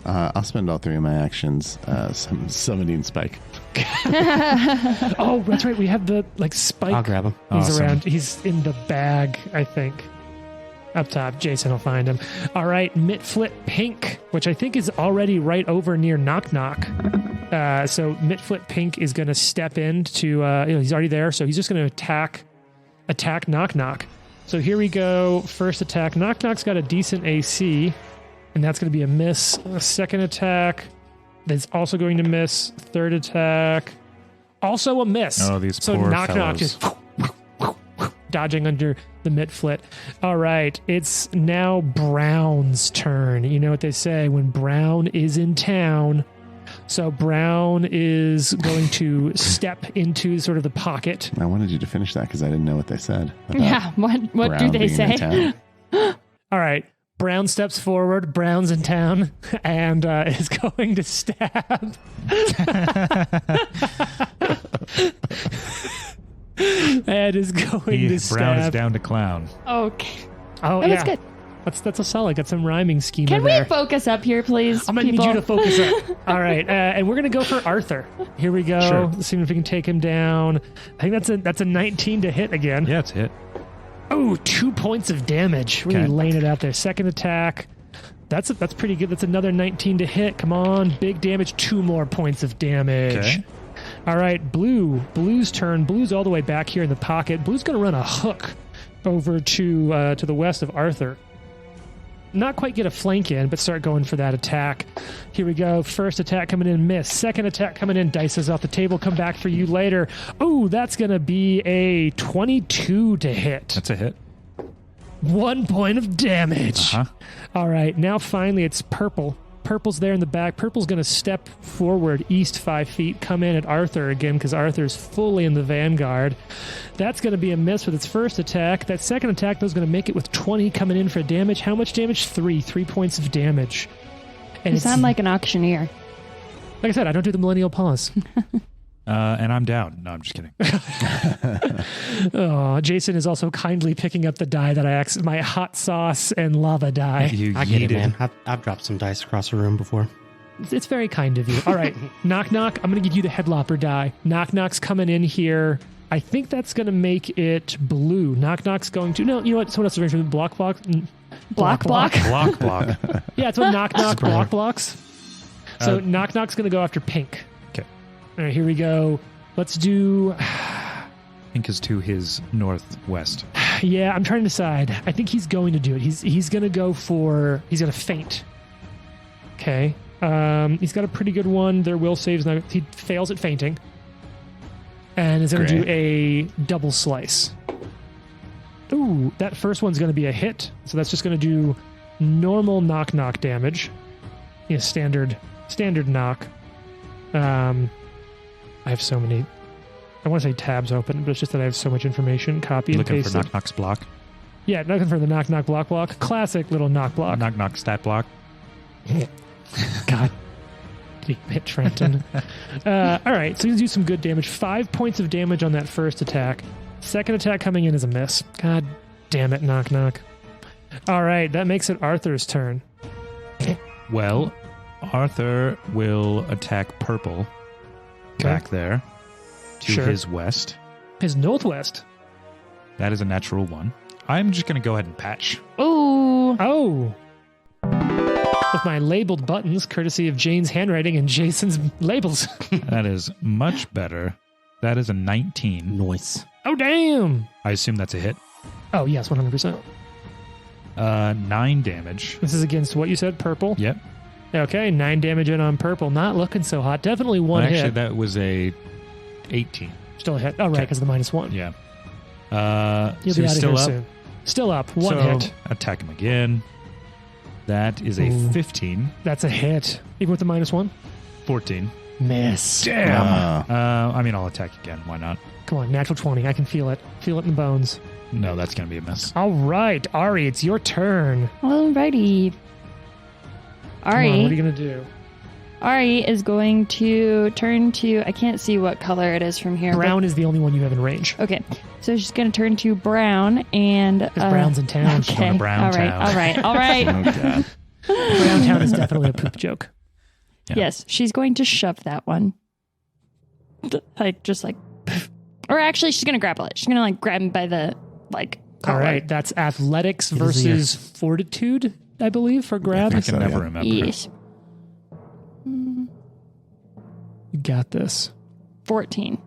I'll spend all 3 of my actions summoning Spike. Oh, that's right. We have the Spike. I'll grab him. He's Awesome. around. He's in the bag, I think. Up top. Jason will find him. All right, Mitflit Pink, which I think is already right over near Knock Knock. So Mitflit Pink is going to step into. He's already there, so he's just going to attack Knock Knock. So here we go. First attack. Knock Knock's got a decent AC, and that's going to be a miss. Second attack. That's also going to miss. Third attack. Also a miss. Oh, these so poor Knock Knock fellows. just dodging under the Mitflit. All right, it's now Brown's turn. You know what they say, when Brown is in town. So Brown is going to step into sort of the pocket. I wanted you to finish that because I didn't know what they said. about Yeah. What do Brown they being in say? town. All right, Brown steps forward. Brown's in town and is going to stab. And is going to stab. Brown is down to clown. Okay. Oh, That yeah. was good. That's a solid. Got some rhyming scheme Can in we there. focus up here, please? I'm gonna people? need you to focus up. All right, and we're gonna go for Arthur. Here we go. Sure. Let's see if we can take him down. I think that's a 19 to hit again. Yeah, it's a hit. Oh, 2 points of damage. Really Okay. laying it out there. Second attack. That's pretty good. That's another 19 to hit. Come on, big damage. 2 more points of damage. Okay. All right, Blue's turn. Blue's all the way back here in the pocket. Blue's gonna run a hook over to the west of Arthur. Not quite get a flank in, but start going for that attack. Here we go. First attack coming in, miss. Second attack coming in, dices off the table. Come back for you later. Oh, that's going to be a 22 to hit. That's a hit. 1 point of damage. Uh-huh. All right, now finally it's Purple. Purple's there in the back. Purple's going to step forward east 5 feet, come in at Arthur again because Arthur's fully in the vanguard. That's going to be a miss with its first attack. That second attack, though, is going to make it with 20 coming in for damage. How much damage? 3 points of damage. And You it's, sound like an auctioneer. like I said, I don't do the millennial pause. And I'm down. No, I'm just kidding. Oh, Jason is also kindly picking up the die that my hot sauce and lava die. You I get it, yeeted. man. I've dropped some dice across the room before. It's very kind of you. All right, Knock Knock, I'm going to give you the headlopper die. Knock Knock's coming in here. I think that's going to make it blue. Knock Knock's going to... No, you know what? Someone else is arranged for the block. Block. Block. Yeah, it's what Knock Knock blocks. So Knock Knock's going to go after pink. Okay. All right, here we go. Let's do... Pink is to his northwest. Yeah, I'm trying to decide. I think he's going to do it. He's going to go for... He's going to feint. Okay. He's got a pretty good one. Their will saves. He fails at fainting. And is going to do a double slice. Ooh, that first one's going to be a hit. So that's just going to do normal knock damage. Yeah, standard knock. I have so many... I want to say tabs open, but it's just that I have so much information. Copy and Looking paste for it. Knock Knock's block. Yeah, looking for the knock block. Classic little knock block. Knock Knock stat block. God damn it, Trenton. All right, so he's do some good damage. 5 points of damage on that first attack. Second attack coming in is a miss. God damn it, knock. All right, that makes it Arthur's turn. Well, Arthur will attack purple back there to Sure. his west. His northwest. That is a natural 1. I'm just going to go ahead and patch. Ooh. Oh. With my labeled buttons, courtesy of Jane's handwriting and Jason's labels. That is much better. That is a 19. Noise. Oh, damn. I assume that's a hit. Oh, yes, 100%. 9 damage. This is against what you said, purple? Yep. Okay, 9 damage in on purple. Not looking so hot. Definitely one Actually, hit. that was a 18. Still a hit. Oh, right, Okay. because of the -1. Yeah. You'll So be he's out of still here up. soon. Still up. One So hit. attack him again. That is a Ooh. 15. That's a hit. Even with the -1? 14. Miss. Damn. I mean, I'll attack again. Why not? Come on, natural 20. I can feel it. Feel it in the bones. No, that's going to be a miss. All right, Ari, it's your turn. Alrighty. Come on, Ari. what are you going to do? Ari is going to turn to, I can't see what color it is from here. Brown is the only one you have in range. Okay. So she's going to turn to brown and. Because Brown's in town. Okay. going to Brown all right. Town. All right. All right. Oh, God. Brown Town is definitely a poop joke. Yeah. Yes. She's going to shove that one. Just like. Or actually, she's going to grapple it. She's going to grab him by the collar. All right. That's athletics It is versus fortitude, I believe, for grab. I can never yeah. remember. Yes. You got this. 14.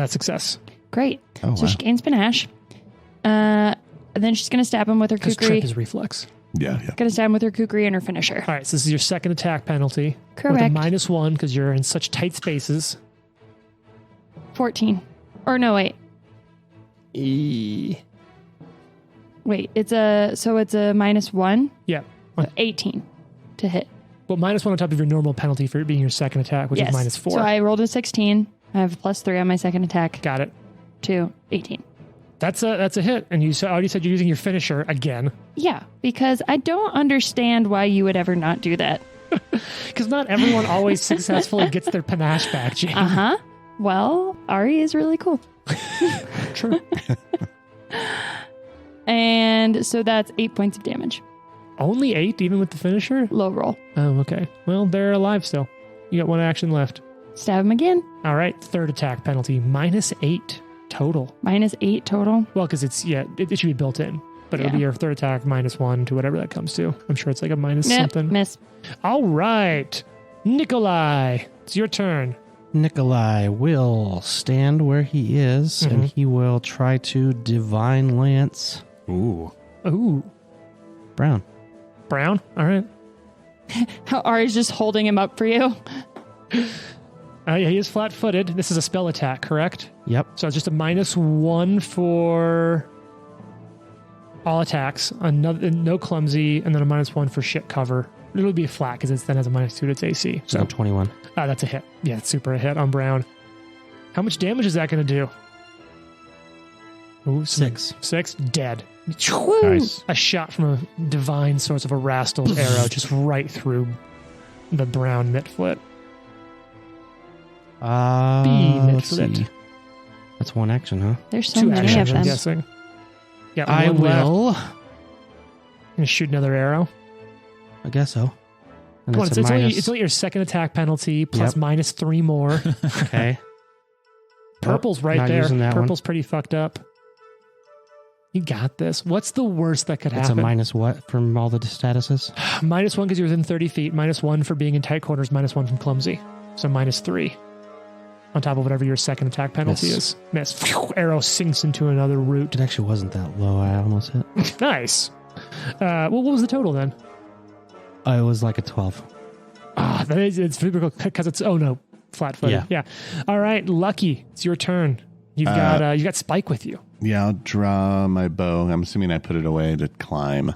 Success. Great. Oh, So wow. she gains panache. And then she's going to stab him with her Because trip kukri. is reflex. Yeah. Going to stab him with her kukri and her finisher. All right. So this is your second attack penalty. With a Correct. -1 because you're in such tight spaces. 14. Or no, wait. Wait, it's a -1? Yeah. 18 to hit. Well, -1 on top of your normal penalty for it being your second attack, which Yes. is -4. So I rolled a 16. I have +3 on my second attack Got it. to 18. That's a hit. And you already said you're using your finisher again. Yeah, because I don't understand why you would ever not do that. Because not everyone always successfully gets their panache back, Jane. Uh-huh. Well, Ari is really cool. True. And so that's 8 points of damage. Only 8, even with the finisher? Low roll. Oh, okay. Well, they're alive still. You got 1 action left. Stab him again. All right. Third attack penalty. -8 total. -8 total. Well, because it should be built in. But it'll Yeah. be your third attack -1 to whatever that comes to. I'm sure it's like a minus Nope, something. miss. All right. Nikolai, it's your turn. Nikolai will stand where he is, and he will try to divine lance Ooh. Ooh. Brown. Brown? All right. Ari's just holding him up for you. Yeah, he is flat-footed. This is a spell attack, correct? Yep. So it's just a -1 for all attacks, no clumsy, and then a -1 for shit cover. It'll be flat because it then has a -2 to its AC. So So 21. that's a hit. Yeah, it's super a hit on Brown. How much damage is that going to do? Ooh, 6. 6? Dead. Nice. A shot from a divine source of a Rastal arrow just right through the brown mitflit. Let's Mitflit. see. That's one action, huh? There's so 2 many actions, of I'm them. guessing. Yeah, I one left. will. Gonna shoot another arrow. I guess so. And Come on, it's it's a only, minus. it's only your second attack penalty plus Yep. -3 more. Okay. Purple's right not there. using that one. Purple's pretty fucked up. You got this. What's the worst that could It's a happen? minus what from all the statuses? -1 because you're within 30 feet. -1 for being in tight quarters. -1 from clumsy. So -3 on top of whatever your second attack penalty Miss. is. Miss. Phew, arrow sinks into another root. It actually wasn't that low. I almost hit. Nice. Well, what was the total then? It was like a 12. That is, it's typical because it's, oh no, flat-footed. Yeah. All right, Lucky, it's your turn. You got Spike with you. Yeah, I'll draw my bow. I'm assuming I put it away to climb.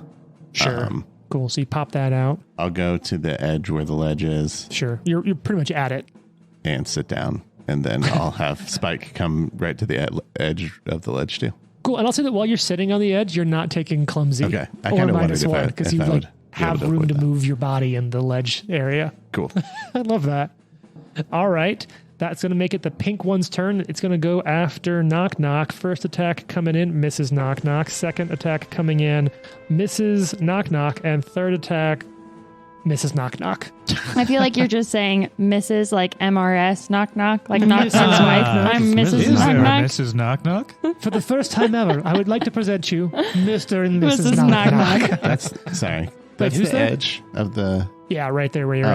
Sure. Cool. So you pop that out. I'll go to the edge where the ledge is Sure. You're pretty much at it. and sit down. And then I'll have Spike come right to the edge of the ledge too. Cool. And I'll say that while you're sitting on the edge, you're not taking clumsy. Okay. I or kind of wondered -1 because you if I would have be able room to avoid that. move your body in the ledge area. Cool. I love that. All right. That's going to make it the pink one's turn. It's going to go after Knock Knock. First attack coming in, misses Knock Knock. Second attack coming in, misses Knock Knock. And third attack, misses Knock Knock. I feel like you're just saying Mrs. like MRS knock knock, like knock Mrs. knock's wife. Knock Knock. I'm Mrs. Is Knock there a Knock. Mrs. Knock Knock? For the first time ever, I would like to present you Mr. and Mrs. Mrs. Knock Knock Knock. Knock. That's sorry. That's who's the that? edge of the. Yeah, right there where you're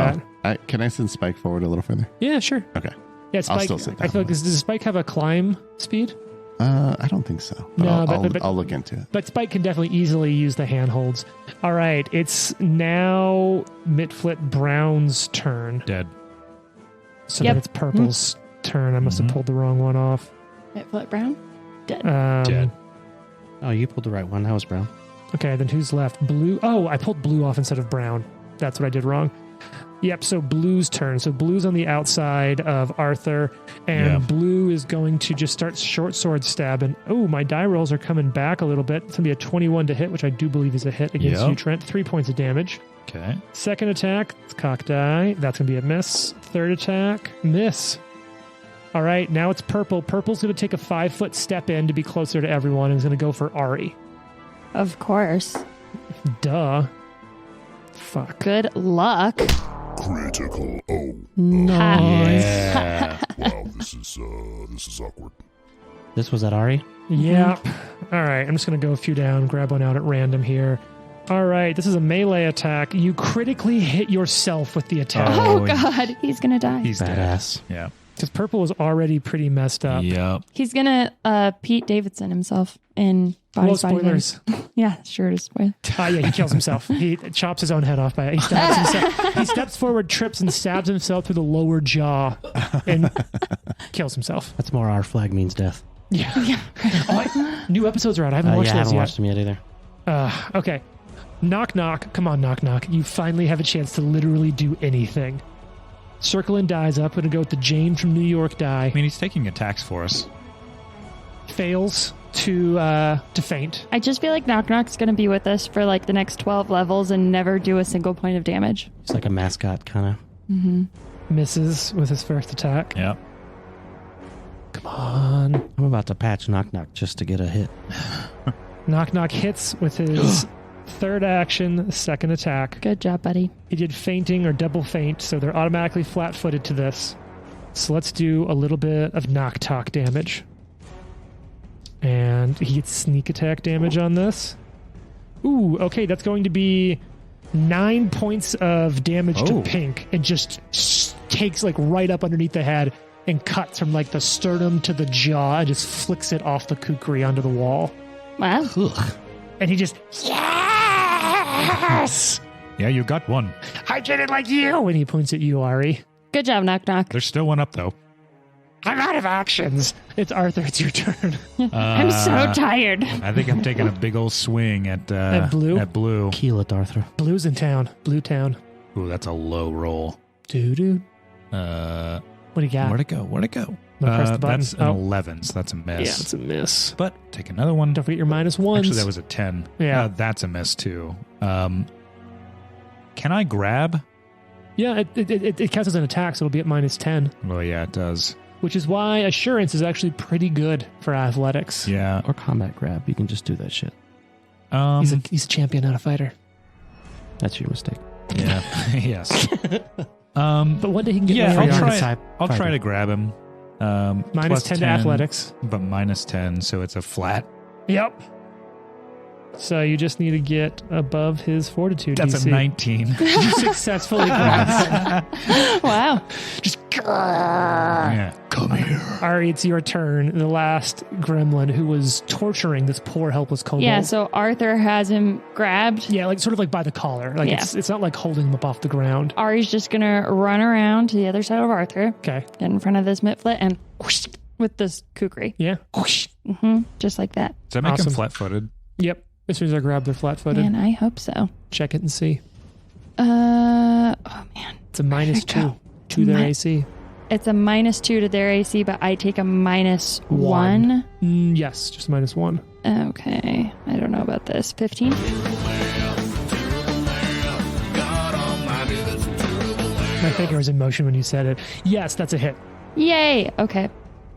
at. Can I send Spike forward a little further? Yeah, sure. Okay. Yeah, Spike. still sit I feel like down. does Spike have a climb speed? I don't think so. But No, I'll, but- I'll look into it. But Spike can definitely easily use the handholds. All right, it's now Mitflit Brown's turn. Dead. So Yep. then it's Purple's turn. I must have pulled the wrong one off. Mitflit Brown. Dead. Oh, you pulled the right one. That was Brown. Okay, then who's left? Blue. Oh, I pulled blue off instead of brown. That's what I did wrong. Yep, so Blue's turn. So Blue's on the outside of Arthur, and Blue is going to just start short sword stabbing. Oh, my die rolls are coming back a little bit. It's going to be a 21 to hit, which I do believe is a hit against you, Trent. 3 points of damage. Okay. Second attack, it's cock die. That's going to be a miss. Third attack, miss. All right, now it's Purple. Purple's going to take a 5-foot step in to be closer to everyone and is going to go for Ari. Of course. Duh. Fuck. Good luck. Critical. Oh, Nice. Yeah. wow. This is awkward. This was at Ari? Yep. All right, I'm just going to go a few down, grab one out at random here. All right, this is a melee attack. You critically hit yourself with the attack. Oh, God. He's going to die. He's Badass. dead. Yeah. Because Purple was already pretty messed up. Yep. He's going to Pete Davidson himself in Body Well, Body spoilers. Yeah, sure to spoil. Yeah, he kills himself. He chops his own head off by it. He stabs himself. He steps forward, trips, and stabs himself through the lower jaw and kills himself. That's more our flag means death. Yeah. New episodes are out. I haven't watched I those haven't yet. watched them yet either. Okay. Knock, knock. Come on, knock, knock. You finally have a chance to literally do anything. Circling dies up. Going to go with the Jane from New York die. I mean, he's taking attacks for us. Fails to faint. I just feel like Knock Knock's going to be with us for like the next 12 levels and never do a single point of damage. He's like a mascot, kind of. Misses with his first attack. Yep. Come on. I'm about to patch Knock Knock just to get a hit. Knock knock hits with his third action, second attack. Good job, buddy. He did fainting or double faint, so they're automatically flat-footed to this. So let's do a little bit of knock talk damage. And he gets sneak attack damage on this. Ooh, okay, that's going to be 9 points of damage to Pink, and just takes like right up underneath the head and cuts from like the sternum to the jaw and just flicks it off the kukri onto the wall. Wow. And he just, yes! Yeah, you got one. I did it like you! And he points at you, Ari. Good job, Knock Knock. There's still one up, though. I'm out of actions. It's Arthur, it's your turn. I'm so tired. I think I'm taking a big old swing at Blue? At Blue. Keel it, Arthur. Blue's in town. Blue town. Ooh, that's a low roll. Doo-doo. What What do you got? Where'd it go? Where'd it go? Press the button. That's an 11, so that's a miss. Yeah, it's a miss. But take another one. Don't forget your minus ones. Actually, that was a 10. Yeah. That's a miss, too. Can I grab? Yeah, it counts as an attack, so it'll be at minus 10. Well, yeah, it does. Which is why Assurance is actually pretty good for athletics. Yeah. Or combat grab. You can just do that shit. He's a champion, not a fighter. That's your mistake. Yeah. Yes. But one day he can get Yeah, more I'll yards. try. I'll try to grab him. Minus Plus 10 to athletics. but minus 10, so it's a flat. Yep. So you just need to get above his fortitude. That's DC. a 19. You successfully grab him. Wow. Just Yeah. Come here. Ari, it's your turn. The last gremlin who was torturing this poor helpless kobold. Yeah, so Arthur has him grabbed. Yeah, like sort of like by the collar. Like Yeah. it's not like holding him up off the ground. Ari's just going to run around to the other side of Arthur, Okay. get in front of this mitflet, and whoosh, with this kukri. Yeah. Just like that. Does that make Awesome. him flat-footed? Yep. As soon as I grab, they're flat-footed. Man, I hope so. Check it and see. Oh man. It's a minus There we go. 2 to their Mi- AC. It's a minus 2 to their AC, but I take a minus 1. Yes, just minus 1. Okay. I don't know about this. 15? My finger was in motion when you said it. Yes, that's a hit. Yay. Okay.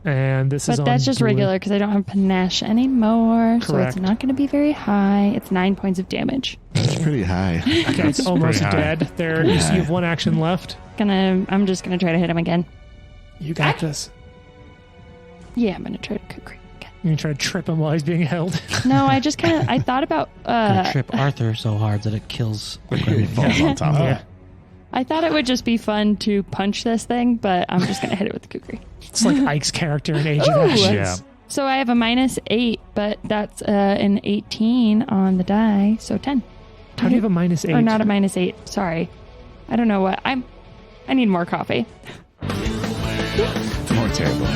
And this is But on that's just blue. regular because I don't have panache anymore. So Correct. it's not going to be very high. It's 9 points of damage. It's pretty high. Okay, it's almost pretty high. dead. There, you have one action left. I'm just going to try to hit him again. You got this. Yeah, I'm going to try to kukri again. You can try to trip him while he's being held. No, I just kind of, I thought about, Gonna trip Arthur so hard that it kills the He falls on top of Yeah. it. I thought it would just be fun to punch this thing, but I'm just going to hit it with the kukri. It's like Ike's character in Age of Ooh. Ashes. Yeah. So I have a minus 8, but that's an 18 on the die, so 10. How do you have a minus 8? Or not a minus 8, sorry. I don't know what. I need more coffee. More terrible.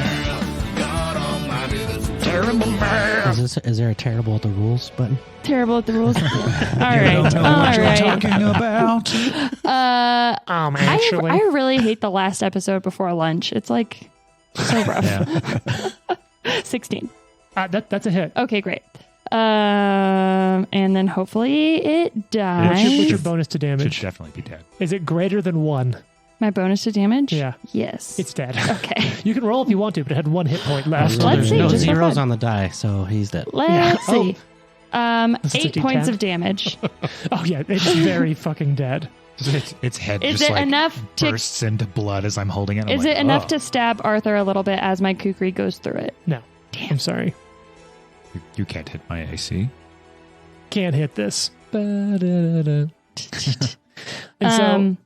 terrible man. Is there a terrible at the rules button? Terrible at the rules. All right. Don't know All what you're right. talking about. Actually, I really hate the last episode before lunch. It's like so rough. Yeah. 16. That's a hit. Okay, great. And then hopefully it dies. What's your bonus to Should damage? definitely be dead. Is it greater than 1? My bonus to damage? Yeah. Yes. It's dead. okay. You can roll if you want to, but it had 1 hit point left. Let's There's see, no just for zeros fun. on the die, so he's dead. Let's see. Is it 8 a points D10? of damage. Oh yeah, it's very fucking dead. Its head Is just it like enough to? bursts into blood as I'm holding it. I'm Is like, it enough "Oh." to stab Arthur a little bit as my kukri goes through it? No, I'm sorry. You can't hit my AC. Can't hit this. Ba-da-da-da. And so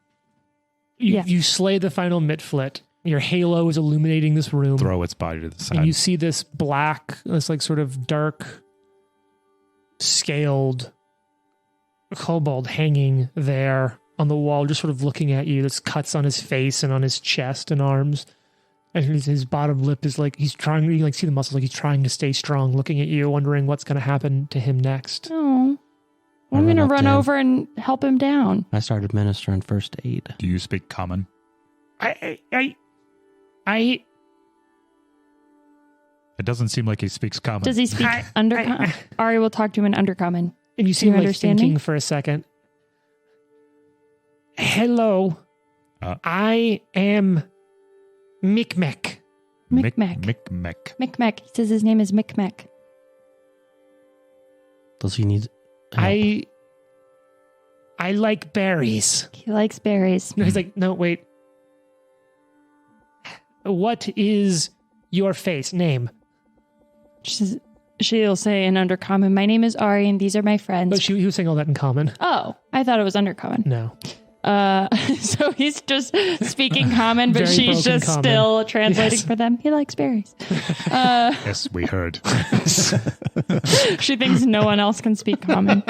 yeah. you slay the final Mitflit. Your halo is illuminating this room. Throw its body to the side. And you see this black, this like sort of dark, scaled kobold hanging there on the wall, just sort of looking at you. There's cuts on his face and on his chest and arms. And his bottom lip is like, he's trying to, you like see the muscles, like he's trying to stay strong, looking at you, wondering what's going to happen to him next. Oh. I I'm going to run up run to him. over and help him down. I started administering first aid. Do you speak common? I It doesn't seem like he speaks common. Does he speak undercommon? Ari will talk to him in undercommon. and you see him You like understand me? thinking for a second. Hello, I am Micmac. Micmac. Micmac. Micmac. He says his name is Micmac. Does he need help? I like berries. He likes berries. No, he's like, no, wait. What is your name? She'll say in undercommon, my name is Ari and these are my friends. But he was saying all that in common. Oh, I thought it was undercommon. No. So he's just speaking common, but Very she's broken just common. still translating Yes. for them. He likes berries. Yes, we heard. She thinks no one else can speak common.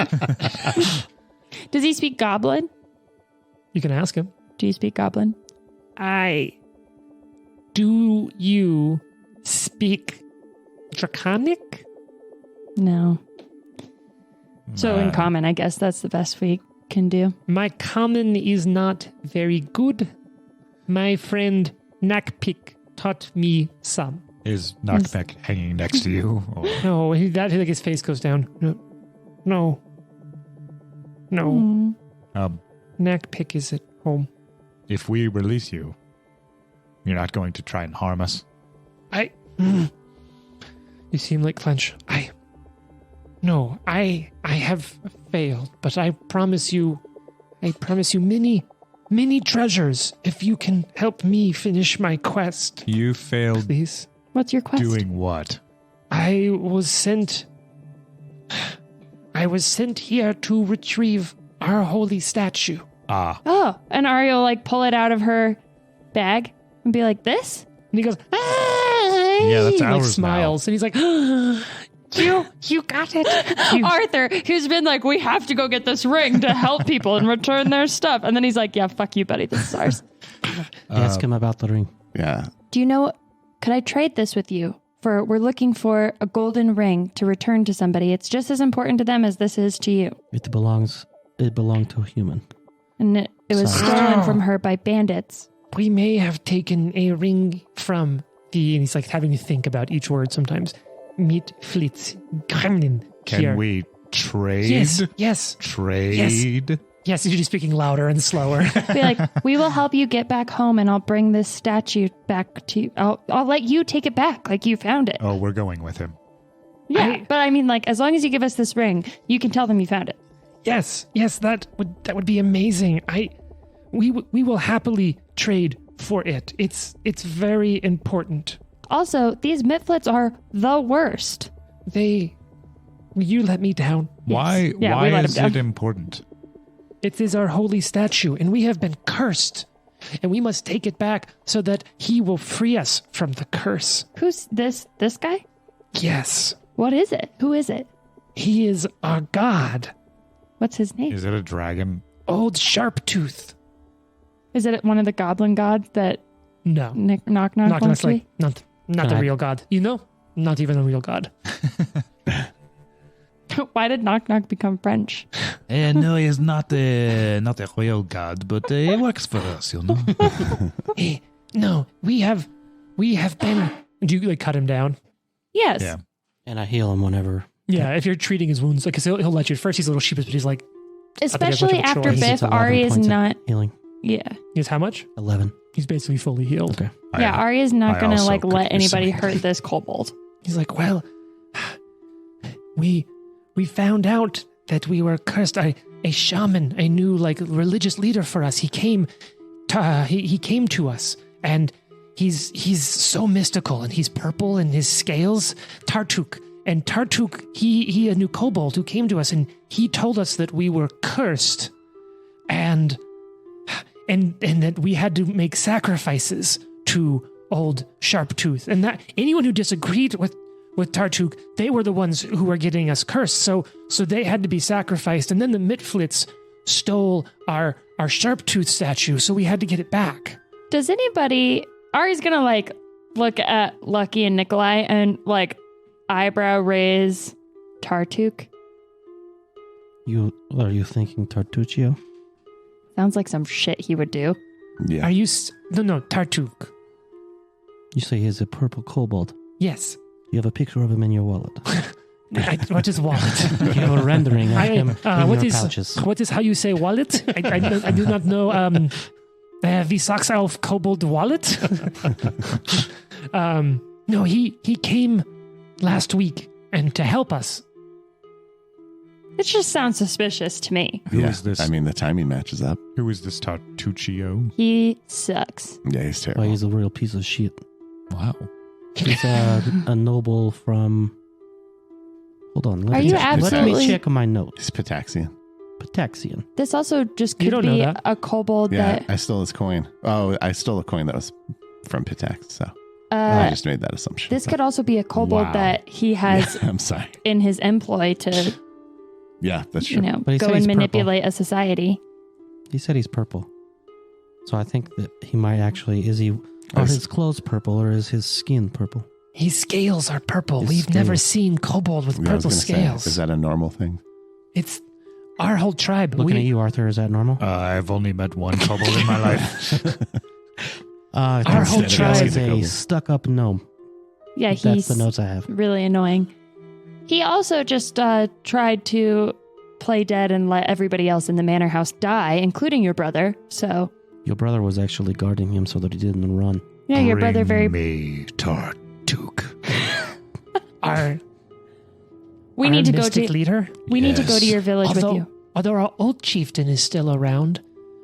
Does he speak goblin? You can ask him. Do you speak goblin? Do you speak Draconic? No. So in common, I guess that's the best we can do. My common is not very good. My friend Nakpik taught me some. Is Knockback hanging next to you? Or No, like his face goes down. No. Mm. Nakpik is at home. if we release you, you're not going to try and harm us? You seem like clench. No, I have failed, but I promise you many, many treasures if you can help me finish my quest. You failed Please. What's your quest? doing what? I was sent here to retrieve our holy statue. Ah, Oh, and Ari will like pull it out of her bag and be like, this? And he goes, yeah, that's he like ours smiles, and he's like, you got it. Arthur, who's been like, we have to go get this ring to help people and return their stuff. And then he's like, yeah, fuck you, buddy. This is ours. Ask him about the ring. Yeah. Do you know, could I trade this with you? We're looking for a golden ring to return to somebody. It's just as important to them as this is to you. It belonged to a human. And it was Sorry. stolen from her by bandits. We may have taken a ring from the, and he's like having to think about each word sometimes. Meet Flitz Gremlin can here. we trade? Yes. Trade? Yes, you're just speaking louder and slower. Be like, we will help you get back home and I'll bring this statue back to you. I'll let you take it back like you found it. Oh, we're going with him. Yeah, but I mean, like, as long as you give us this ring, you can tell them you found it. Yes, that would be amazing. We will happily trade for it. It's very important. Also, these Mitflits are the worst. You let me down. Why? Yeah, we why let is him it down. important? It is our holy statue, and we have been cursed. And we must take it back so that he will free us from the curse. Who's this guy? Yes, What is it? Who is it? he is our god, What's his name? Is it a dragon? Old Sharptooth. Is it one of the goblin gods that No, Knock not wants to like be? not the real god. You know? Not even a real god. Why did Knock Knock become French? No, he's not a royal god, but he works for us, you know. Hey, no, we have been. Do you like cut him down? Yes. Yeah. And I heal him whenever. Yeah, if you're treating his wounds, like, 'cause he'll let you. At first, he's a little sheepish, but he's like, Especially much of a after choice. Biff, It's 11 Ari is points of not. healing. Yeah. he's how much? 11. He's basically fully healed. Okay. Yeah, Ari is not I going to also like could let use some anybody healing. hurt this kobold. He's like, well, we found out that we were cursed. A shaman, a new like religious leader for us. He came to us, and he's so mystical, and he's purple, and his scales, Tartuk. And Tartuk, he a new kobold who came to us, and he told us that we were cursed, and that we had to make sacrifices to old Sharptooth, and that anyone who disagreed with Tartuk, they were the ones who were getting us cursed. So they had to be sacrificed, and then the Mitflits stole our Sharptooth statue, so we had to get it back. Does anybody? Ari's going to like look at Lucky and Nikolai and like eyebrow raise Tartuk. Are you thinking Tartuccio? Sounds like some shit he would do. Yeah. Are you? No, Tartuk. You say he's a purple kobold. Yes. You have a picture of him in your wallet. What is wallet? You have a rendering of him in what your is pouches. what is how you say wallet? I do not know. Wie sagst du auf kobold wallet? No, he came last week and to help us. It just sounds suspicious to me. Who is this? I mean, the timing matches up. Who is this Tartuccio? He sucks. Yeah, he's terrible. Well, he's a real piece of shit. Wow. He's a noble from... Hold on. Are you let absolutely- me check my note. He's Pitaxian. Pitaxian. This also just You could don't know be that. a kobold Yeah, that I stole his coin. Oh, I stole a coin that was from Pitax, so I just made that assumption. this could also be a kobold Wow. that he has Yeah, I'm sorry. in his employ to, Yeah, that's you true. know, But he go said and he's purple. manipulate a society. He said he's purple. So I think that he might actually... Are his clothes purple or is his skin purple? His scales are purple. His We've never scales. seen kobold with Yeah, I was purple gonna say, scales. is that a normal thing? It's our whole tribe. Looking at you, Arthur, is that normal? I've only met one kobold in my life. I Our think whole that tribe- is a stuck-up gnome. Yeah, That's he's the notes I have. really annoying. He also just tried to play dead and let everybody else in the manor house die, including your brother. So, Your brother was actually guarding him so that he didn't run. yeah, your brother very... me Tartuk. We our need to go mystic to... leader. We need to go to Yes. your village with you. Although our old chieftain is still around,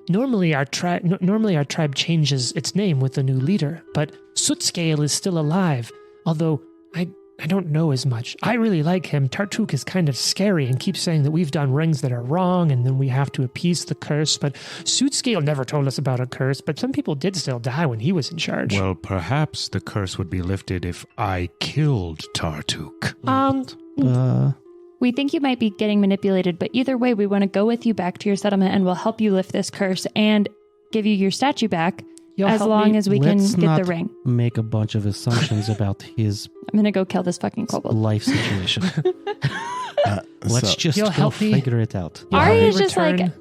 normally our tribe changes its name with the new leader. But Sootscale is still alive. Although I don't know as much. I really like him. Tartuk is kind of scary and keeps saying that we've done rings that are wrong and then we have to appease the curse. But Sootscale never told us about a curse. But some people did still die when he was in charge. Well, perhaps the curse would be lifted if I killed Tartuk. We think you might be getting manipulated, but either way, we want to go with you back to your settlement and we'll help you lift this curse and give you your statue back You'll as help long me? as we can Let's get not the ring. make a bunch of assumptions about his I'm going to go kill this fucking kobold. life situation. Let's So- just You'll go help me? figure it out. You'll Ari help me is just return?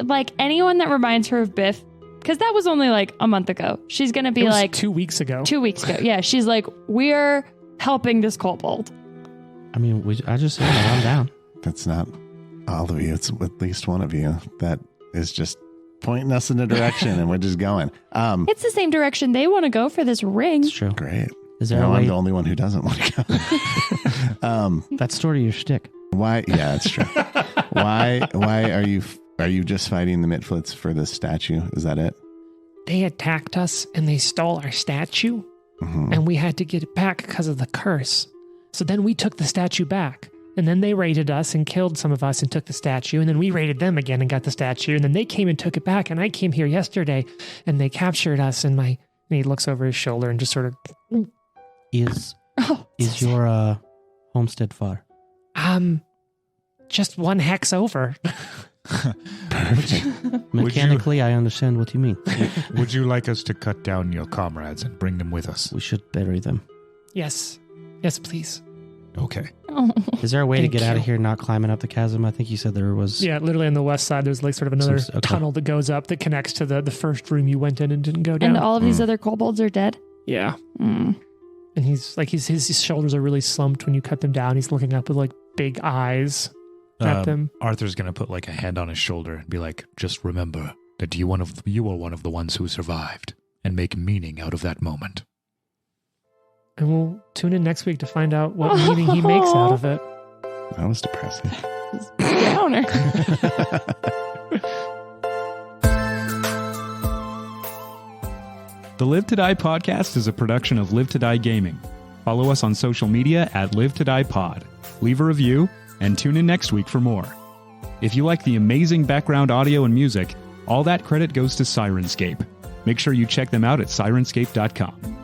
like anyone that reminds her of Biff, because that was only like a month ago. She's going to It be was like 2 weeks ago. 2 weeks ago. Yeah, she's like, we're helping this kobold. I mean, I just said that I'm down. That's not all of you. It's at least one of you that is just pointing us in a direction and we're just going. It's the same direction they want to go for this ring. It's true. Great. Is there No, a I'm way the only one who doesn't want to go. that's sort of your shtick? Why? Yeah, that's true. Why are you just fighting the Mitflits for this statue? Is that it? They attacked us and they stole our statue. Mhm. And we had to get it back because of the curse. So then we took the statue back. And then they raided us and killed some of us and took the statue. And then we raided them again and got the statue. And then they came and took it back. And I came here yesterday and they captured us. And he looks over his shoulder and just sort of, Is Oh, your homestead far? just one hex over. Mechanically, I understand what you mean. Would you like us to cut down your comrades and bring them with us? We should bury them. Yes. Yes, please. Okay. Is there a way to Thank get out of you. here not climbing up the chasm? I think you said there was. Yeah, literally on the west side, there's like sort of another Okay. tunnel that goes up that connects to the first room you went in and didn't go down. And all of these other kobolds are dead. Yeah. Mm. And he's like, his shoulders are really slumped when you cut them down. He's looking up with like big eyes at them. Arthur's going to put like a hand on his shoulder and be like, just remember that you are one of the ones who survived, and make meaning out of that moment. And we'll tune in next week to find out what meaning he makes out of it. That was depressing. Downer. The Live to Die podcast is a production of Live to Die Gaming. Follow us on social media at Live to Die Pod. Leave a review and tune in next week for more. If you like the amazing background audio and music, all that credit goes to Syrinscape. Make sure you check them out at Syrinscape.com.